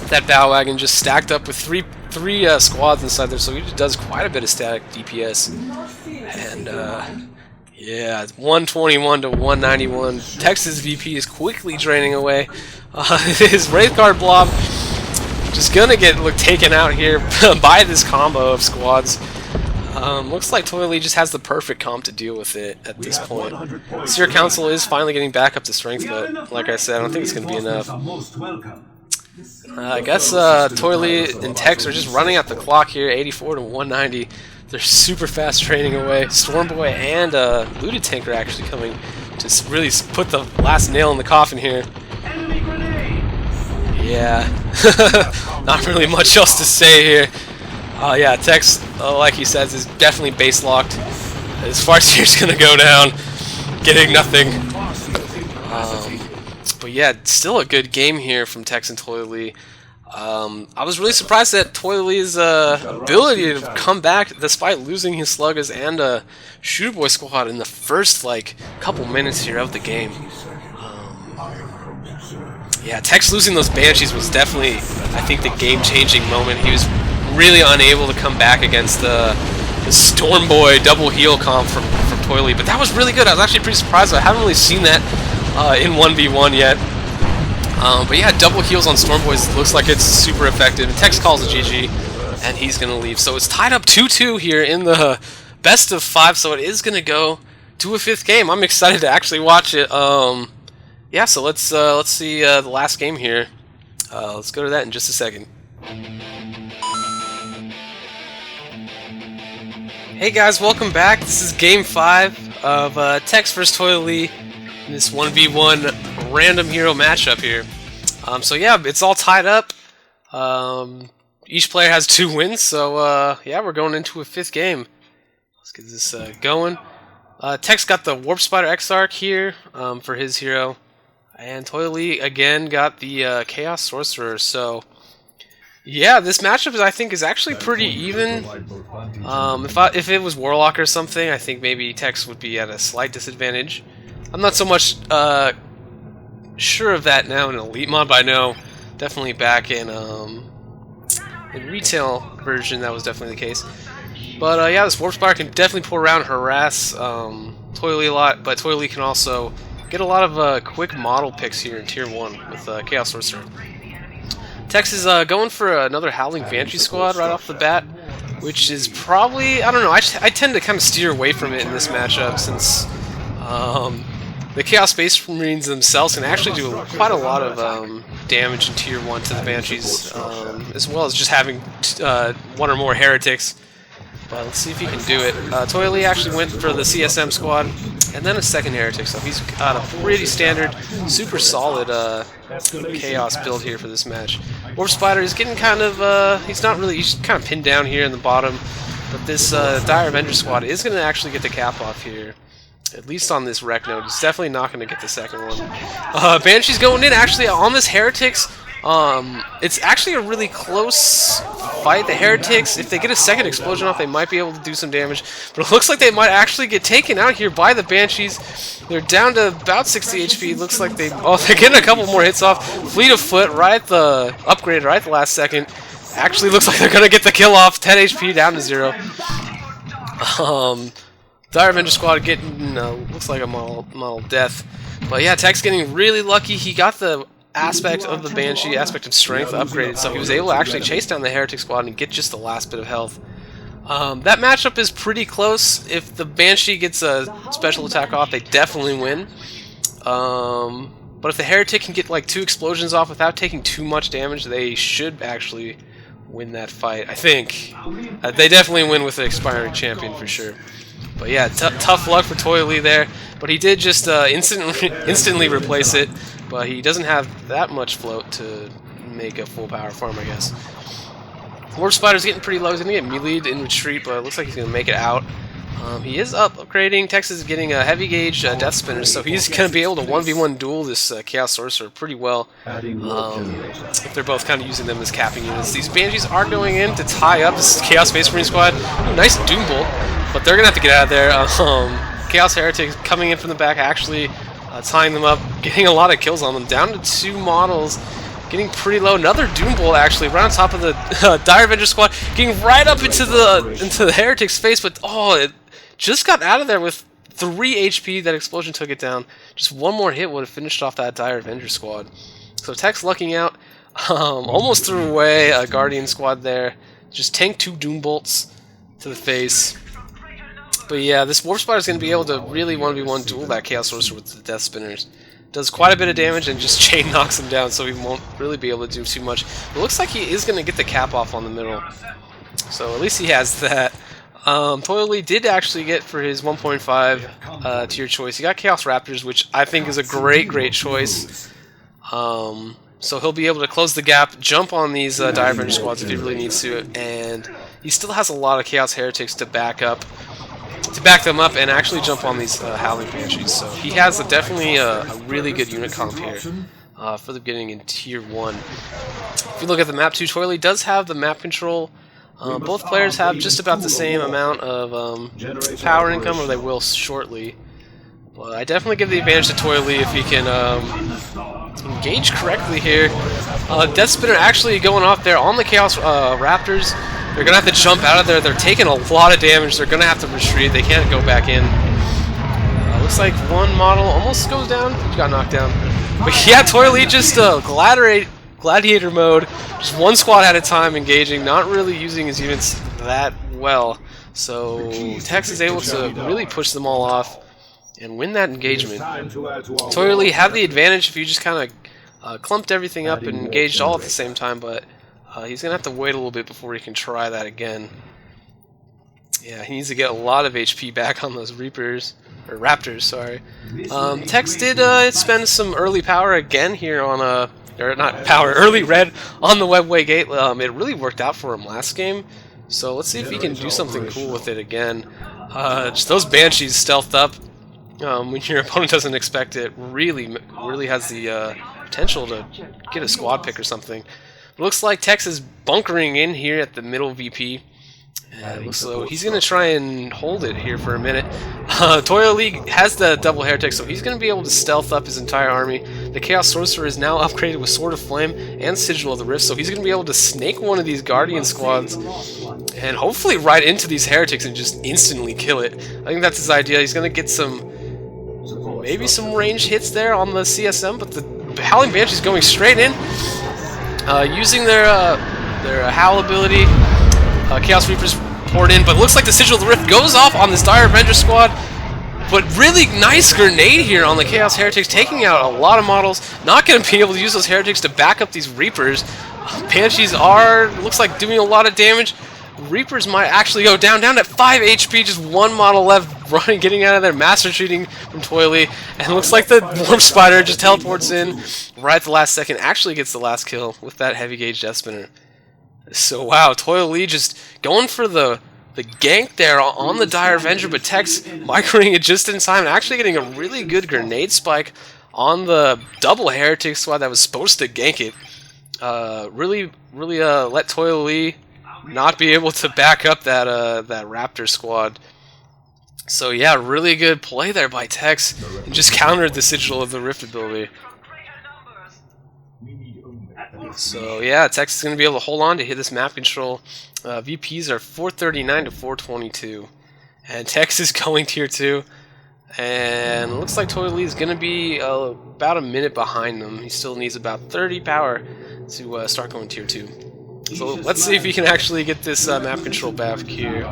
That Battle Wagon just stacked up with three squads inside there, so he does quite a bit of static DPS. And yeah, it's 121 to 191. Tex's VP is quickly draining away. His Wraith Guard blob just gonna get taken out here by this combo of squads. Looks like Toilalee just has the perfect comp to deal with it at this point. Seer Council is finally getting back up to strength, but like I said, I don't think it's going to be enough. I guess Toilalee and Tex are just running out the clock here, 84 to 190. They're super fast training away. Storm Boy and Looted Tank are actually coming to really put the last nail in the coffin here. Yeah, not really much else to say here. Yeah, Tex, like he says, is definitely base locked. His Farseer's gonna go down, getting nothing. But yeah, still a good game here from Tex and Toilalee. I was really surprised at Toilalee's ability to come back despite losing his Sluggers and Shooter Boy squad in the first couple minutes here of the game. Yeah, Tex losing those Banshees was definitely, I think, the game-changing moment. He was really unable to come back against the Storm Boy double heal comp from Toilalee, but that was really good. I was actually pretty surprised. I haven't really seen that in 1v1 yet. But yeah, double heals on Storm Boys looks like it's super effective. Tex calls a GG, and he's going to leave. So it's tied up 2-2 here in the best of 5, so it is going to go to a 5th game. I'm excited to actually watch it. Yeah, so let's see the last game here. Let's go to that in just a second. Hey guys, welcome back. This is Game 5 of Tex vs. Toilalee in this 1v1 random hero matchup here. So yeah, it's all tied up. Each player has 2 wins, so yeah, we're going into a 5th game. Let's get this going. Tex got the Warp Spider Exarch here for his hero, and Toilalee again got the Chaos Sorcerer. So yeah, this matchup I think is actually pretty even. If it was Warlock or something, I think maybe Tex would be at a slight disadvantage. I'm not so much sure of that now in Elite mod, but I know definitely back in retail version that was definitely the case. But yeah, this Warp Spider can definitely pull around, harass Toilalee a lot, but Toilalee can also get a lot of quick model picks here in Tier 1 with Chaos Sorcerer. Tex is going for another Howling Banshee squad right off the bat, which is probably, I don't know, I tend to kind of steer away from it in this matchup since the Chaos Space Marines themselves can actually do quite a lot of damage in Tier 1 to the Banshees, as well as just having 1 or more Heretics. But let's see if he can do it. Toilalee actually went for the CSM squad, and then a second Heretic, so he's got a pretty standard, super solid Chaos build here for this match. Warp Spider is getting kind of, he's kind of pinned down here in the bottom, but this Dire Avenger squad is going to actually get the cap off here. At least on this wreck node. He's definitely not going to get the second one. Banshee's going in, actually, on this Heretics. It's actually a really close fight. The Heretics, if they get a second explosion off, they might be able to do some damage. But it looks like they might actually get taken out here by the Banshees. They're down to about 60 HP. Looks like they're getting a couple more hits off. Fleet of Foot right at the upgrade, right at the last second. Actually looks like they're going to get the kill off. 10 HP down to 0. Dire Avenger squad getting, looks like a model death. But yeah, Tex getting really lucky. He got the aspect of the Banshee, aspect of strength upgraded, so he was able to actually chase down the Heretic squad and get just the last bit of health. That matchup is pretty close. If the Banshee gets a special attack off, they definitely win. But if the Heretic can get like 2 explosions off without taking too much damage, they should actually win that fight. I think. They definitely win with the expiring champion for sure. But yeah, tough luck for Toilalee there. But he did just instantly replace it. But he doesn't have that much float to make a full power farm, I guess. Warp Spider's getting pretty low. He's going to get melee'd in retreat, but it looks like he's going to make it out. He is upgrading. Tex is getting a heavy gauge Death Spinner, so he's going to be able to 1v1 duel this Chaos Sorcerer pretty well. If they're both kind of using them as capping units. These Banshees are going in to tie up this Chaos Space Marine squad. Ooh, nice Doom Bolt, but they're going to have to get out of there. Chaos Heretic coming in from the back, actually tying them up, getting a lot of kills on them. Down to 2 models. Getting pretty low. Another Doom Bolt actually right on top of the Dire Avenger squad, getting right up into the Heretic's face, but it just got out of there with 3 HP. That explosion took it down. Just one more hit would have finished off that Dire Avenger squad. So Tex lucking out. Almost threw away a Guardian squad there. Just tanked 2 Doom Bolts to the face. But yeah, this Warp Spider is going to be able to really 1v1 duel that Chaos Sorcerer with the Death Spinners. Does quite a bit of damage and just chain knocks him down, so he won't really be able to do too much. It looks like he is going to get the cap off on the middle, so at least he has that. Toilalee did actually get for his 1.5 tier choice. He got Chaos Raptors, which I think is a great choice. So he'll be able to close the gap, jump on these Dire Avenger squads if he really needs to, and he still has a lot of Chaos Heretics to back them up and actually jump on these Howling Banshees. So he has definitely a really good unit comp here. for the beginning in Tier 1. If you look at the map too, Toilalee does have the map control. Both players have just about the same amount of power income, or they will shortly. But I definitely give the advantage to Toilalee if he can engage correctly here. Death Spinner actually going off there on the Chaos Raptors. They're going to have to jump out of there. They're taking a lot of damage. They're going to have to retreat. They can't go back in. Looks like one model almost goes down. He got knocked down. But yeah, Toilalee just gladiator mode. Just one squad at a time engaging, not really using his units that well. So Tex is able to really push them all off and win that engagement. Toilalee had the advantage if you just kind of clumped everything up and engaged all at the same time, but he's going to have to wait a little bit before he can try that again. Yeah, he needs to get a lot of HP back on those Reapers, or Raptors, sorry. Tex did spend some early power again here on or not power, early red on the webway gate. It really worked out for him last game, so let's see if he can do something cool with it again. Just those Banshees stealthed up when your opponent doesn't expect it really has the potential to get a squad pick or something. It looks like Tex is bunkering in here at the middle VP. So he's going to try and hold it here for a minute. Toilalee has the double Heretic, so he's going to be able to stealth up his entire army. The Chaos Sorcerer is now upgraded with Sword of Flame and Sigil of the Rift, so he's going to be able to snake one of these Guardian squads and howling right into these Heretics and just instantly kill it. I think that's his idea. He's going to get maybe some range hits there on the CSM, but the Howling Banshee's going straight in. Using their Howl ability, Chaos Reapers poured in, but it looks like the Sigil of the Rift goes off on this Dire Avenger squad. But really nice grenade here on the Chaos Heretics, taking out a lot of models. Not going to be able to use those Heretics to back up these Reapers. Banshees looks like doing a lot of damage. Reapers might actually go down at 5 HP, just one model left, running, getting out of there, mass retreating from Toilalee, and it looks like the Warp Spider just teleports in right at the last second, actually gets the last kill with that heavy gauge Death Spinner. So wow, Toilalee just going for the gank there on the Dire Avenger, but Tex microing it just in time and actually getting a really good grenade spike on the double Heretic squad that was supposed to gank it. Really let Toilalee not be able to back up that Raptor squad. So yeah, really good play there by Tex, and just countered the Sigil of the Rift ability. So yeah, Tex is going to be able to hold on to hit this map control. VPs are 439 to 422, and Tex is going Tier 2. And it looks like Toilalee is going to be about a minute behind them. He still needs about 30 power to start going Tier 2. So let's see if he can actually get this map control back here.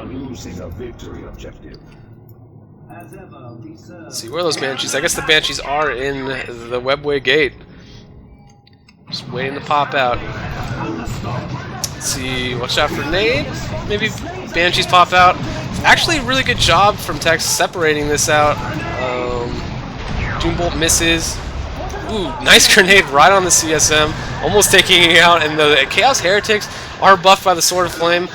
Let's see, where are those Banshees? I guess the Banshees are in the webway gate. Just waiting to pop out. Let's see, watch out for nade. Maybe Banshees pop out. Actually, really good job from Tex separating this out. Doombolt misses. Ooh, nice grenade right on the CSM, almost taking it out, and the Chaos Heretics are buffed by the Sword of Flame.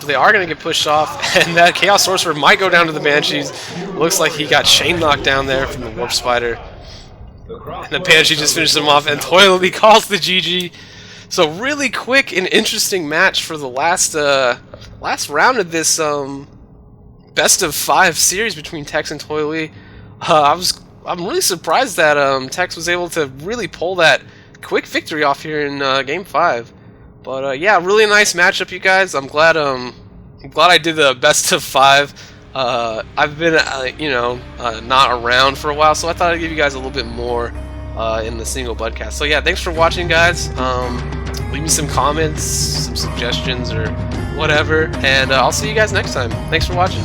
They are going to get pushed off, and that Chaos Sorcerer might go down to the Banshees. Looks like he got chain knocked down there from the Warp Spider. And the Banshee just finished him off, and Toilalee calls the GG. So really quick and interesting match for the last round of this best of 5 series between Tex and Toilalee. I'm really surprised that Tex was able to really pull that quick victory off here in Game 5. But yeah, really nice matchup, you guys. I'm glad I did the best of 5. I've been not around for a while, so I thought I'd give you guys a little bit more in the single BUDCAST. So yeah, thanks for watching, guys. Leave me some comments, some suggestions, or whatever, and I'll see you guys next time. Thanks for watching.